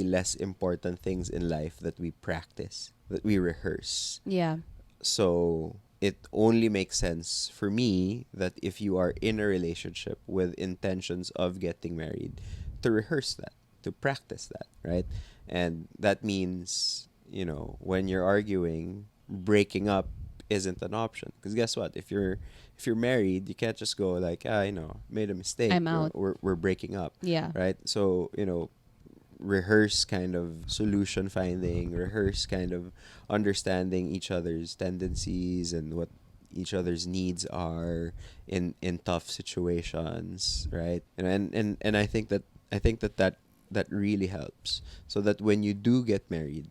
less important things in life that we practice, that we rehearse. Yeah. So it only makes sense for me that if you are in a relationship with intentions of getting married, to rehearse that, to practice that, right? And that means, you know, when you're arguing, breaking up isn't an option. Because guess what? If you're married, you can't just go like, you know, made a mistake. I'm out. We're breaking up, Yeah. right? So, you know, rehearse kind of solution finding, rehearse kind of understanding each other's tendencies and what each other's needs are in tough situations, right? And I think that really helps, so that when you do get married,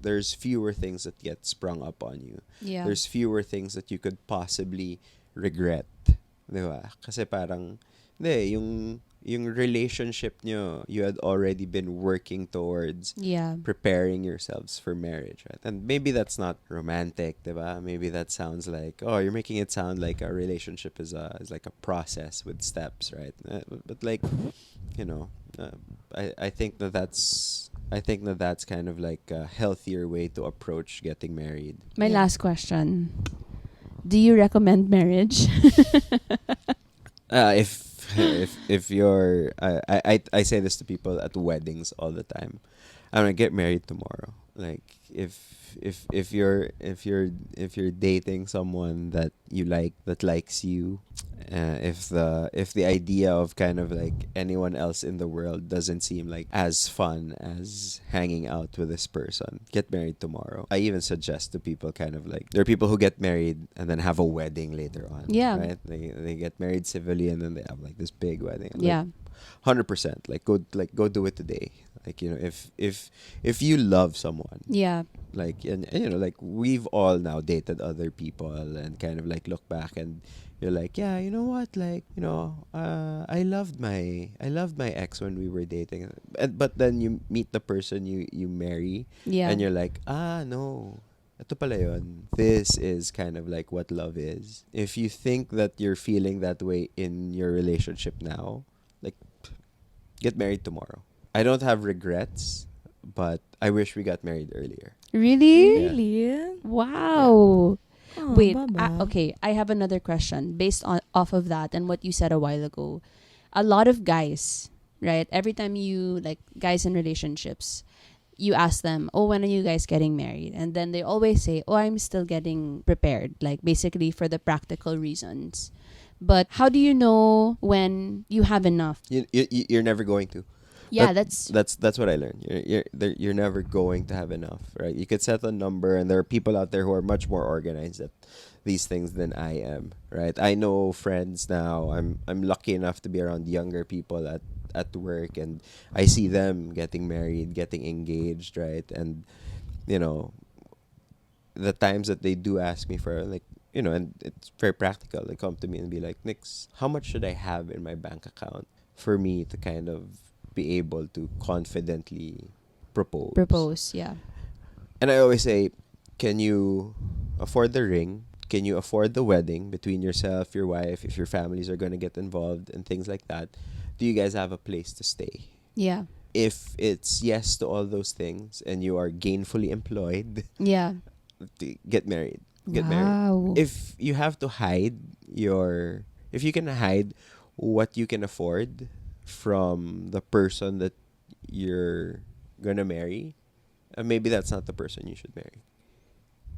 there's fewer things that get sprung up on you. Yeah. There's fewer things that you could possibly regret. Di ba? Kasi parang, hindi, yung relationship nyo, you had already been working towards Yeah. preparing yourselves for marriage, right? And maybe that's not romantic, di ba? Maybe that sounds like, oh, you're making it sound like a relationship is like a process with steps, right? But like, you know, I think that that's kind of like a healthier way to approach getting married. My Yeah. last question. Do you recommend marriage? If you're I say this to people at weddings all the time. I'm gonna get married tomorrow. Like if you're dating someone that you like, that likes you, if the idea of kind of like anyone else in the world doesn't seem like as fun as hanging out with this person, get married tomorrow. I even suggest to people kind of like, there are people who get married and then have a wedding later on. Yeah. Right? They get married civilly and then they have like this big wedding. Like, Yeah. 100%. Go do it today. Like, if you love someone, Yeah. like, and like, we've all now dated other people and kind of like look back and you're like, yeah, you know what, like, I loved my ex when we were dating, but then you meet the person you marry, Yeah. and you're like, no, ito pala yun. This is kind of like what love is. If you think that you're feeling that way in your relationship now, like, get married tomorrow. I don't have regrets, but I wish we got married earlier. Really? Really? Wow. Oh, Wait. Baba. Okay. I have another question based on off of that and what you said a while ago. A lot of guys, right? Every time you like guys in relationships, you ask them, "Oh, when are you guys getting married?" And then they always say, "Oh, I'm still getting prepared." Like basically for the practical reasons. But how do you know when you have enough? You're never going to. Yeah, That- that's That's what I learned. You're never going to have enough, right? You could set a number, and there are people out there who are much more organized at these things than I am, right? I know friends now. I'm lucky enough to be around younger people at work, and I see them getting married, getting engaged, right? And you know, the times that they do ask me for, like, and it's very practical. They come to me and be like, Nix, how much should I have in my bank account for me to kind of be able to confidently propose? propose. Yeah. And I always say, can you afford the ring? Can you afford the wedding between yourself, your wife, if your families are going to get involved and things like that? Do you guys have a place to stay? Yeah. If it's yes to all those things and you are gainfully employed, Yeah. get married. Get married. Wow. If you have to if you can hide what you can afford from the person that you're gonna marry, maybe that's not the person you should marry.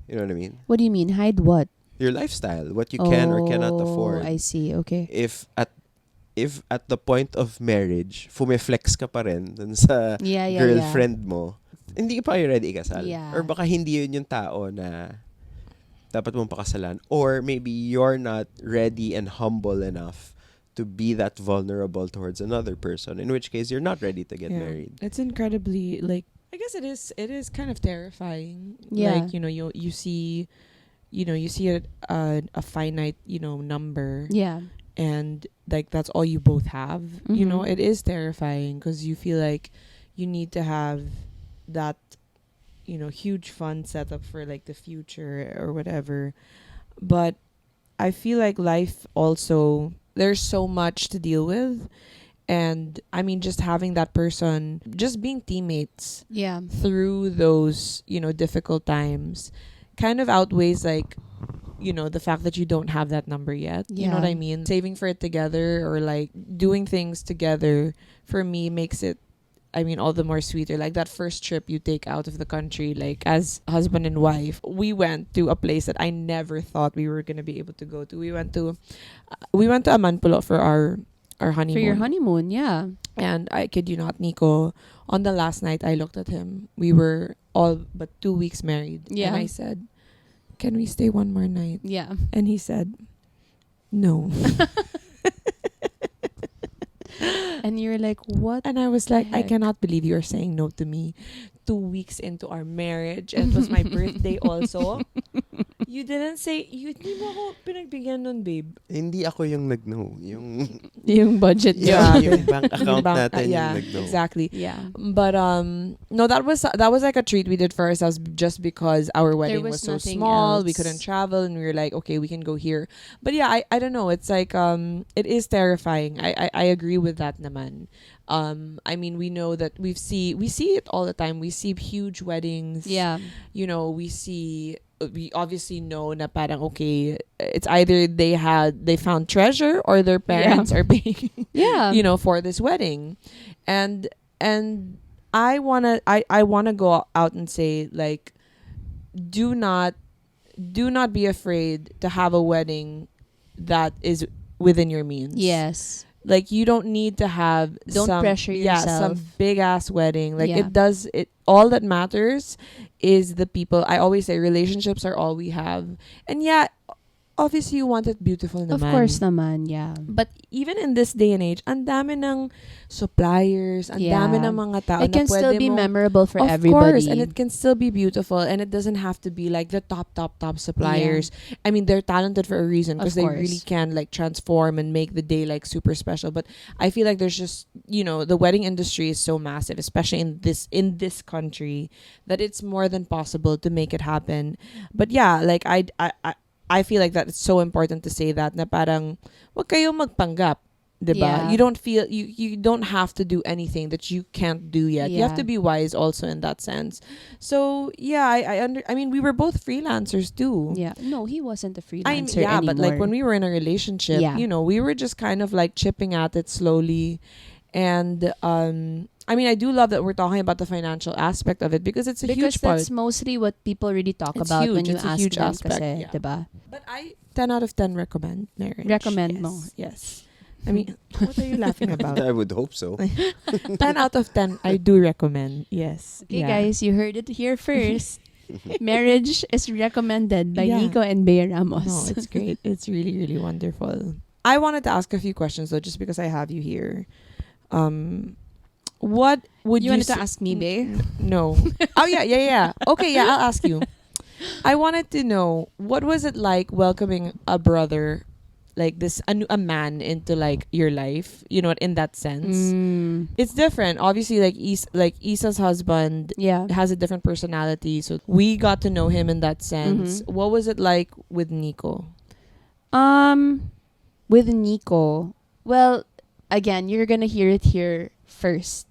You know what I mean? What do you mean? Hide what? Your lifestyle, what you can or cannot afford. I see. Okay. If at the point of marriage, fumeflex ka pa rin dun sa Yeah, yeah, girlfriend mo, hindi ka pa ready ikasal. Yeah. Or baka hindi yun yung tao na dapat mong pakasalan. Or maybe you're not ready and humble enough to be that vulnerable towards another person, in which case you're not ready to get Yeah. married. It's incredibly, like, I guess it is kind of terrifying. Yeah. Like, you see, you see a finite, number, Yeah. and like that's all you both have. Mhm. It is terrifying because you feel like you need to have that, huge fund set up for like the future or whatever. But I feel like life also, there's so much to deal with. And I mean, just having that person, just being teammates Yeah. through those, difficult times kind of outweighs, like, the fact that you don't have that number yet. You know what Yeah. I mean? Saving for it together or like doing things together for me makes it, I mean, all the more sweeter. Like that first trip you take out of the country, like as husband and wife, we went to a place that I never thought we were gonna be able to go to. We went to Amanpulo for our honeymoon. For your honeymoon, yeah. And I kid you not, Nico, on the last night I looked at him. We were all but 2 weeks married. Yeah. And I said, "Can we stay one more night?" Yeah. And he said, "No." And you're like, what? And I was like, "I heck? cannot believe you're saying no to me 2 weeks into our marriage. And it was my birthday also. You didn't say, hindi mo ako pinagbigyan nun, babe." Hindi ako yung nag-no. Yung, Yung budget Yeah. job. yung bank account natin yeah, yung nag-no. exactly. Yeah. But no, that was like a treat we did for ourselves just because our wedding was was so nothing small. We else. couldn't travel, and we were like, okay, we can go here. But yeah, I don't know. It's like it is terrifying. I agree with that, naman. I mean, we know that we see it all the time. We see huge weddings. Yeah. You know, we obviously know na parang okay, it's either they found treasure or their parents are paying Yeah. you know, for this wedding. And I wanna go out and say, like, do not be afraid to have a wedding that is within your means. Yes. Like, you don't need to have Don't pressure some yourself. big ass wedding. Like, Yeah. it all that matters is the people. I always say relationships are all we have. And yeah, obviously you want it beautiful naman. Of course naman, yeah. But even in this day and age, ang dami ng suppliers, ang Yeah. dami ng mga tao It na can still pwede be mong- memorable for of everybody. course, and it can still be beautiful, and it doesn't have to be like the top suppliers. I mean, they're talented for a reason because Of they course. really can like transform and make the day like super special. But I feel like there's just, you know, the wedding industry is so massive, especially in this country, that it's more than possible to make it happen. But yeah, like I feel like that it's so important to say that na parang wag kayo magpanggap. Diba? Yeah. You don't feel you don't have to do anything that you can't do yet. You have Yeah. to be wise also in that sense. So yeah, I mean, we were both freelancers too. Yeah. No, he wasn't a I mean, freelancer yeah, anymore. but like when we were in a relationship, Yeah. you know, we were just kind of like chipping at it slowly. And I mean, I do love that we're talking about the financial aspect of it because it's a because huge part. that's mostly what people really talk It's about when huge. you It's a ask huge them aspect, kasi, yeah. diba? But I 10 out of 10 recommend marriage. Recommend yes. mo. Yes. I mean, what are you laughing about? I would hope so. 10 out of 10 I do recommend. Yes. Okay, Yeah. guys, you heard it here first. Marriage is recommended by Yeah. Nico and Bea Ramos. No, it's great. It's really, really wonderful. I wanted to ask a few questions though, just because I have you here. What would you you wanted to ask me, Bea? No. Oh yeah. Okay, yeah, I'll ask you. I wanted to know, what was it like welcoming a brother like this, a man into like your life, you know, in that sense. It's different. Obviously, like Isa's husband Yeah. has a different personality, so we got to know him in that sense. Mhm. What was it like with Nico? With Nico, well, again, you're gonna hear it here first.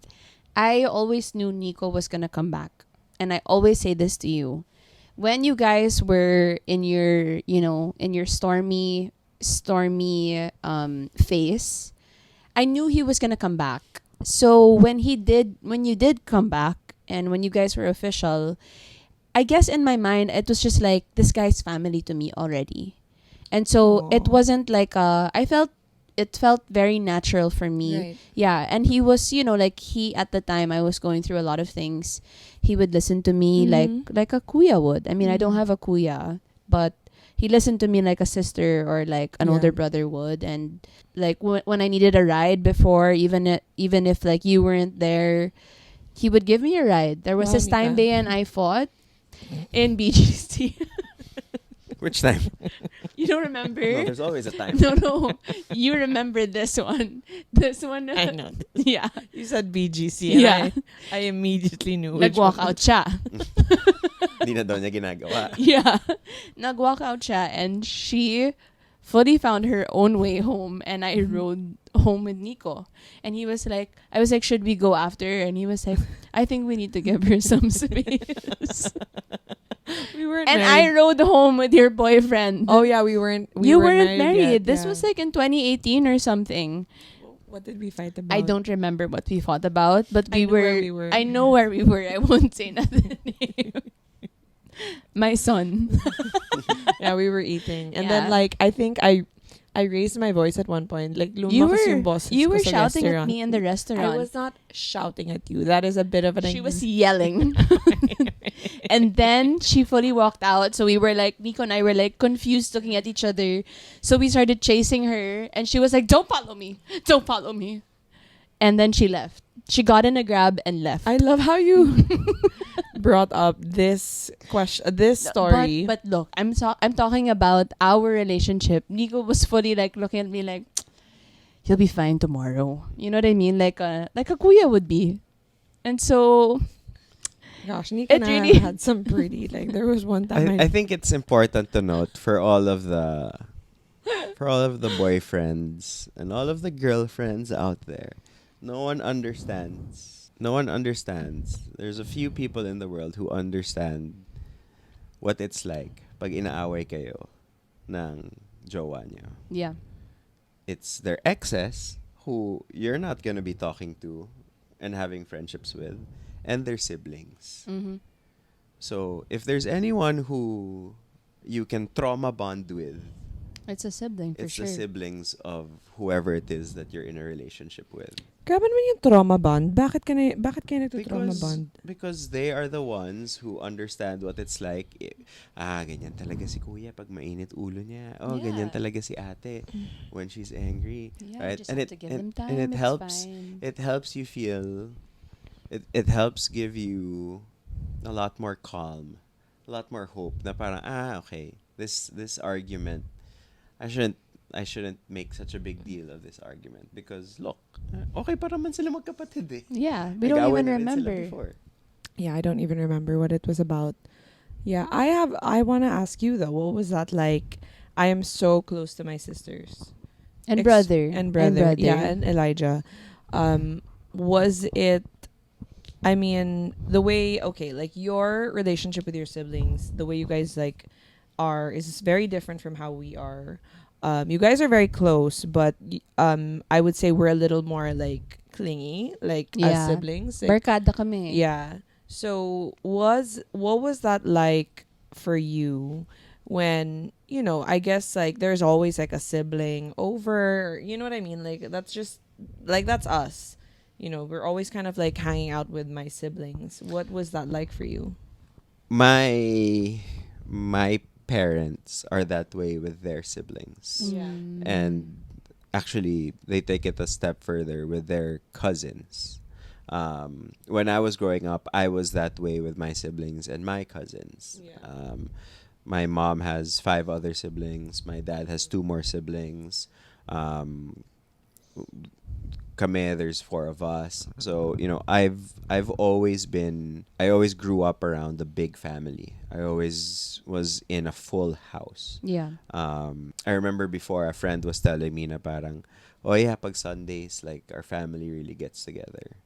I always knew Nico was gonna come back, and I always say this to you: when you guys were in your, in your stormy phase, I knew he was gonna come back. So when you did come back, and when you guys were official, I guess in my mind it was just like, this guy's family to me already. And so it Aw. wasn't like it felt very natural for me. Right. Yeah, and he was, like, he, at the time I was going through a lot of things, he would listen to me Mhm. like a kuya would. I mean, I don't Mhm. have a kuya, but he listened to me like a sister or like an Yeah. older brother would. And like when I needed a ride before, even if like you weren't there, he would give me a ride. There was Wow, this time Nica. Bea and I fought in BGC. Which time? You don't remember? No, there's always a time. No. You remember this one. This one. I know. Yeah. You said BGC. And Yeah. I immediately knew. which Nag-walk one. out siya. Hindi na daw niya ginagawa. Yeah. Nag-walk out siya, and she fully found her own way home, and I rode home with Nico. And he was like, I was like, should we go after? And he was like, I think we need to give her some space. We weren't And I married. rode home with your boyfriend. Oh yeah, we weren't. You weren't married. yet, This yeah. was like in 2018 or something. What did we fight about? I don't remember what we fought about, but I we know where were, we were. I know where we were. I won't say nothing. My son. Yeah, we were eating, and Yeah. then like I think I I raised my voice at one point. Like, You lumakas were yung boses you ko were sa shouting at restaurant. me in the I restaurant. was not shouting at you. That is a bit of an... She was yelling. And then she fully walked out. So we were like, Nico and I were like confused looking at each other. So we started chasing her and she was like, don't follow me. Don't follow me. And then she left. She got in a grab and left. I love how you brought up this question, this story. But look, I'm talking about our relationship. Nico was fully like looking at me like, you'll be fine tomorrow. You know what I mean? Like a kuya would be. And so Gosh, Nico It and really- I had some pretty, like, there was one time I think it's important to note for all of the boyfriends and all of the girlfriends out there, no one understands. No one understands. There's a few people in the world who understand what it's like pag inaaway kayo ng jowa niyo. yeah. It's their exes who you're not gonna be talking to and having friendships with, and their siblings. Mm-hmm. So if there's anyone who you can trauma bond with, It's a sibling for it's sure. the siblings of whoever it is that you're in a relationship with. Grabe naman yung trauma bond. Bakit kayo nagto-trauma bond? Because they are the ones who understand what it's like. Ganyan talaga si kuya pag mainit ulo niya. Oh, Yeah. ganyan talaga si ate when she's angry. Yeah, right? just have to give them time. and it it's helps. fine. It helps you feel. It helps give you a lot more calm, a lot more hope. Na parang okay, this argument, I shouldn't make such a big deal of this argument because look, okay pa naman sila magkapatid eh. Yeah, we don't even Nag-away na rin sila remember. before. Yeah, I don't even remember what it was about. Yeah, I want to ask you though, what was that like? I am so close to my sisters. And brother. And brother. Yeah, and Elijah. Was it, I mean, the way, okay, like your relationship with your siblings, the way you guys like are is very different from how we are. You guys are very close, but I would say we're a little more like clingy, like as Yeah. siblings. Like, Barkada kami. yeah. So what was that like for you when, you know, I guess like there's always like a sibling over, you know what I mean? Like that's just like that's us. You know, we're always kind of like hanging out with my siblings. What was that like for you? My parents are that way with their siblings. Yeah. Mm. And actually they take it a step further with their cousins. When I was growing up, I was that way with my siblings and my cousins. Yeah. My mom has 5 other siblings. My dad has 2 more siblings. Kami, there's 4 of us. So, you know, I always grew up around a big family. I always was in a full house. Yeah. I remember before a friend was telling me na parang, oh yeah, pag Sundays, like our family really gets together.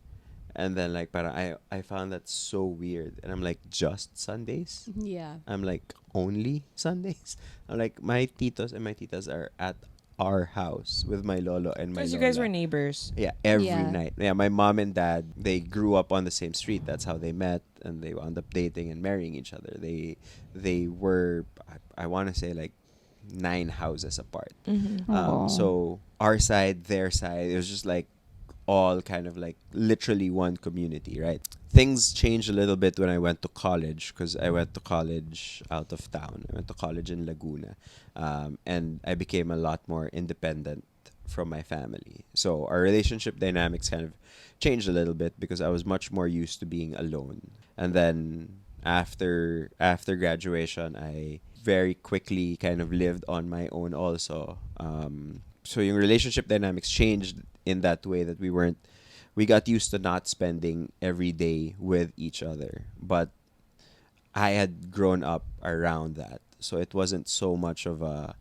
And then like parang I found that so weird. And I'm like, just Sundays? Yeah. I'm like, only Sundays? I'm like, my titos and my titas are at our house with my lolo and my Because you lola. guys were neighbors. Yeah, every Yeah. night. Yeah, my mom and dad, they grew up on the same street. That's how they met, and they wound up dating and marrying each other. They were, I want to say, like 9 houses apart. Mm-hmm. Aw. So our side, their side, it was just like all kind of like literally one community, right? Things changed a little bit when I went to college because I went to college out of town. I went to college in Laguna, and I became a lot more independent from my family. So our relationship dynamics kind of changed a little bit because I was much more used to being alone. And then after graduation, I very quickly kind of lived on my own also. So yung relationship dynamics changed in that way that we got used to not spending every day with each other. But I had grown up around that. So it wasn't so much of a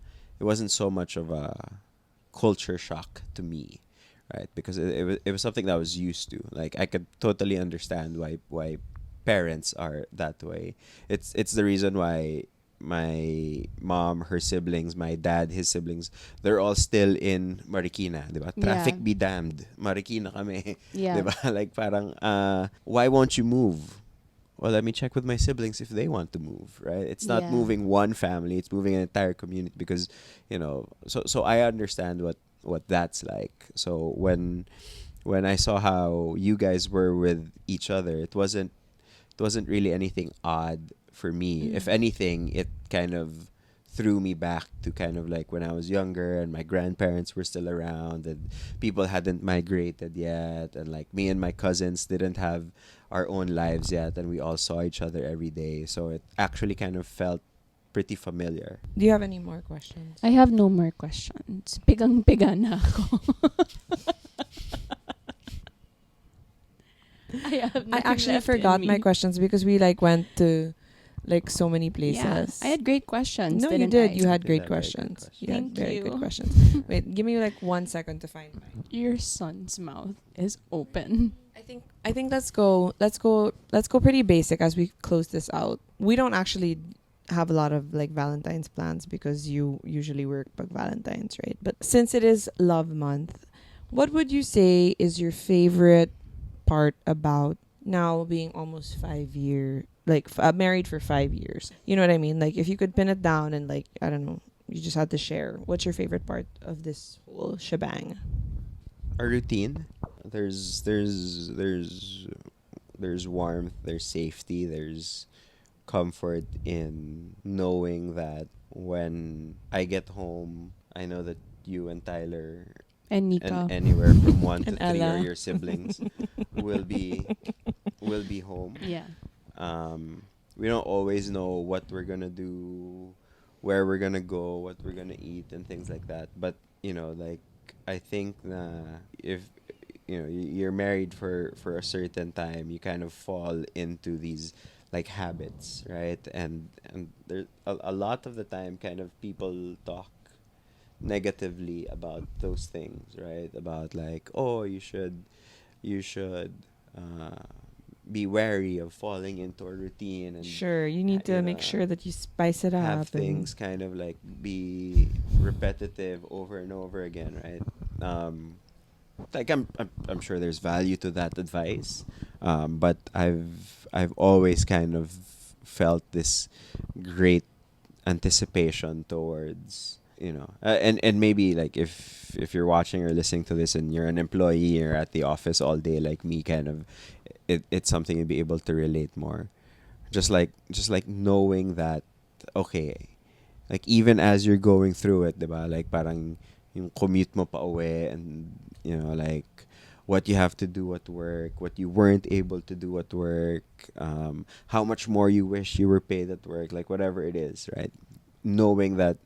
culture shock to me, right? Because it was something that I was used to. Like I could totally understand why parents are that way. It's the reason why my mom, her siblings, my dad, his siblings, they're all still in Marikina, diba? Traffic Yeah. be damned. Marikina kami. Yeah. Diba? Like parang, why won't you move? well, let me check with my siblings if they want to move, right? It's not Yeah. moving one family, it's moving an entire community because, so I understand what that's like. So when I saw how you guys were with each other, it wasn't really anything odd for me. If anything, it kind of threw me back to kind of like when I was younger and my grandparents were still around and people hadn't migrated yet, and like me and my cousins didn't have our own lives yet, and we all saw each other every day. So it actually kind of felt pretty familiar. Do you have any more questions? I have no more questions. Pigang-piga na ako. I have I nothing actually left in forgot my me. questions because we like went to like so many places. Yeah, I had great questions. No, you didn't did. I? You had did great have very good questions. questions. You had Thank very you. good questions. Wait, give me like 1 second to find mine. Your son's mouth is open. I think let's go pretty basic as we close this out. We don't actually have a lot of like Valentine's plans because you usually work pag Valentine's, right? But since it is love month, what would you say is your favorite part about now being almost 5 year like married for 5 years? You know what I mean? Like if you could pin it down and like I don't know, you just had to share. What's your favorite part of this whole shebang? A routine. There's warmth, there's safety, there's comfort in knowing that when I get home, I know that you and Tyler And Nica. and anywhere from one to And three are Ella. your siblings will be home. Yeah. We don't always know what we're gonna do, where we're gonna go, what we're gonna eat, and things like that. But like I think if you're married for a certain time, you kind of fall into these like habits, right? And there a lot of the time, kind of people talk negatively about those things, right? About like, oh, you should uh, be wary of falling into a routine and Sure, you need to make sure that you spice it up. have things kind of like be repetitive over and over again, right? Like I'm sure there's value to that advice, but I've always kind of felt this great anticipation towards and maybe like if you're watching or listening to this and you're an employee or at the office all day like me, kind of it's something you'd be able to relate more, just like knowing that okay, like even as you're going through it, diba, like parang yung commute mo pa uwi and like what you have to do at work, what you weren't able to do at work, how much more you wish you were paid at work, like whatever it is, right? Knowing that,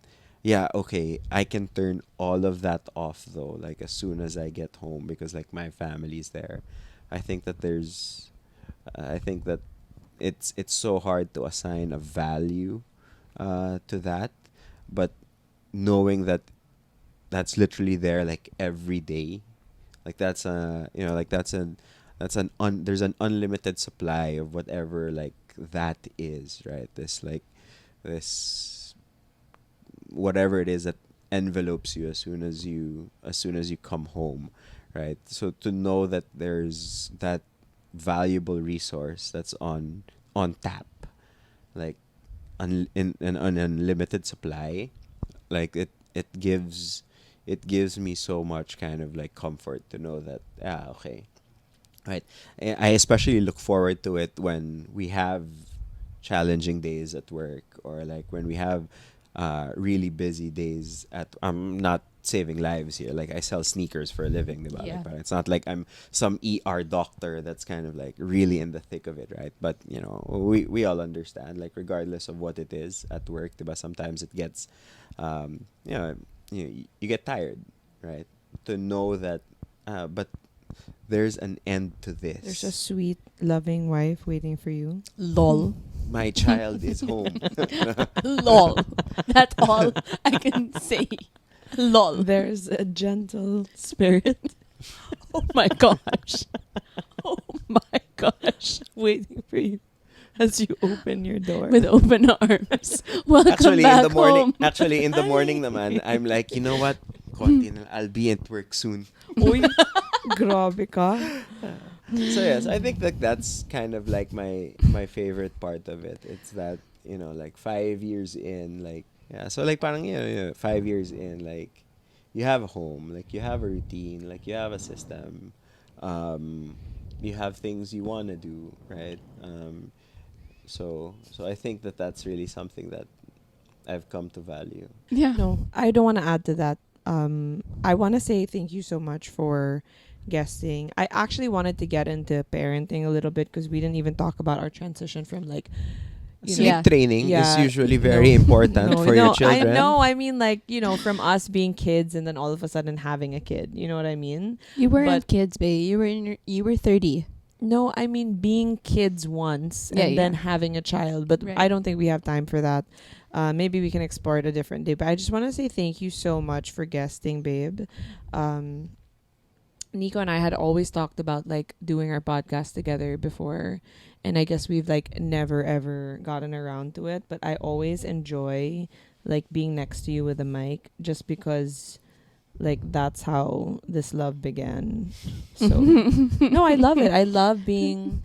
yeah, okay, I can turn all of that off though, like as soon as I get home because like my family's there. I think that it's so hard to assign a value to that, but knowing that that's literally there like every day, like that's a like there's an unlimited supply of whatever like that is, right? This whatever it is that envelopes you as soon as you come home, right? So to know that there's that valuable resource that's on tap, like in an unlimited supply, like it gives me so much kind of like comfort to know that okay, right. I especially look forward to it when we have challenging days at work, or like when we have really busy days at I'm not saving lives here, like I sell sneakers for a living, diba? Yeah. Like, but it's not like I'm some ER doctor that's kind of like really in the thick of it, right? But we all understand, like regardless of what it is at work, diba? Sometimes it gets you get tired, right? To know that but there's an end to this. There's a sweet, loving wife waiting for you. Lol. My child is home. Lol. That's all I can say. Lol. There's a gentle spirit Oh my gosh. Oh my gosh. waiting for you as you open your door. With open arms. Welcome Actually, back in the morning, home. actually in the morning naman, I'm like, you know what? Konti na, I'll be at work soon. Uy, grabe ka. So yes, I think that that's kind of like my favorite part of it. It's that, like 5 years in, like, yeah. So like parang, 5 years in, like, you have a home, like you have a routine, like you have a system, um, you have things you want to do, right? So I think that that's really something that I've come to value. Yeah. No, I don't want to add to that. I want to say thank you so much for guesting. I actually wanted to get into parenting a little bit because we didn't even talk about our transition from like, Sleep Yeah. training is Yeah, usually very important for your children. I mean like, from us being kids and then all of a sudden having a kid. You know what I mean? You weren't But- kids, babe. You were 30. No, I mean being kids once Yeah, and then yeah. having a child. But Right. I don't think we have time for that. Maybe we can explore it a different day. But I just want to say thank you so much for guesting, babe. Nico and I had always talked about like doing our podcast together before, and I guess we've like never ever gotten around to it. But I always enjoy like being next to you with a mic, just because like that's how this love began. So no, I love it. I love being.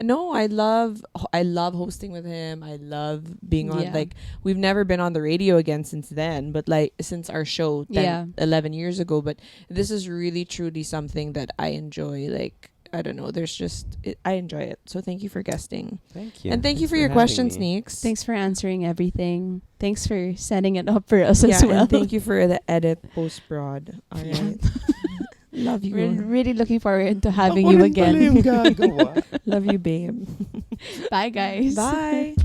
No, I love hosting with him. I love being on Yeah. like we've never been on the radio again since then, but like since our show 10, Yeah. 11 years ago, but this is really truly something that I enjoy. Like I don't know, there's just I enjoy it. So thank you for guesting. Thank you. And thank you Thanks for your having questions, me. Neeks. Thanks for answering everything. Thanks for setting it up for us yeah, as well. and thank you for the edit post prod. All Yeah. right. Love you. We're really looking forward to having Ako you rin pala again. yung gagawa. Love you, babe. Bye, guys. Bye.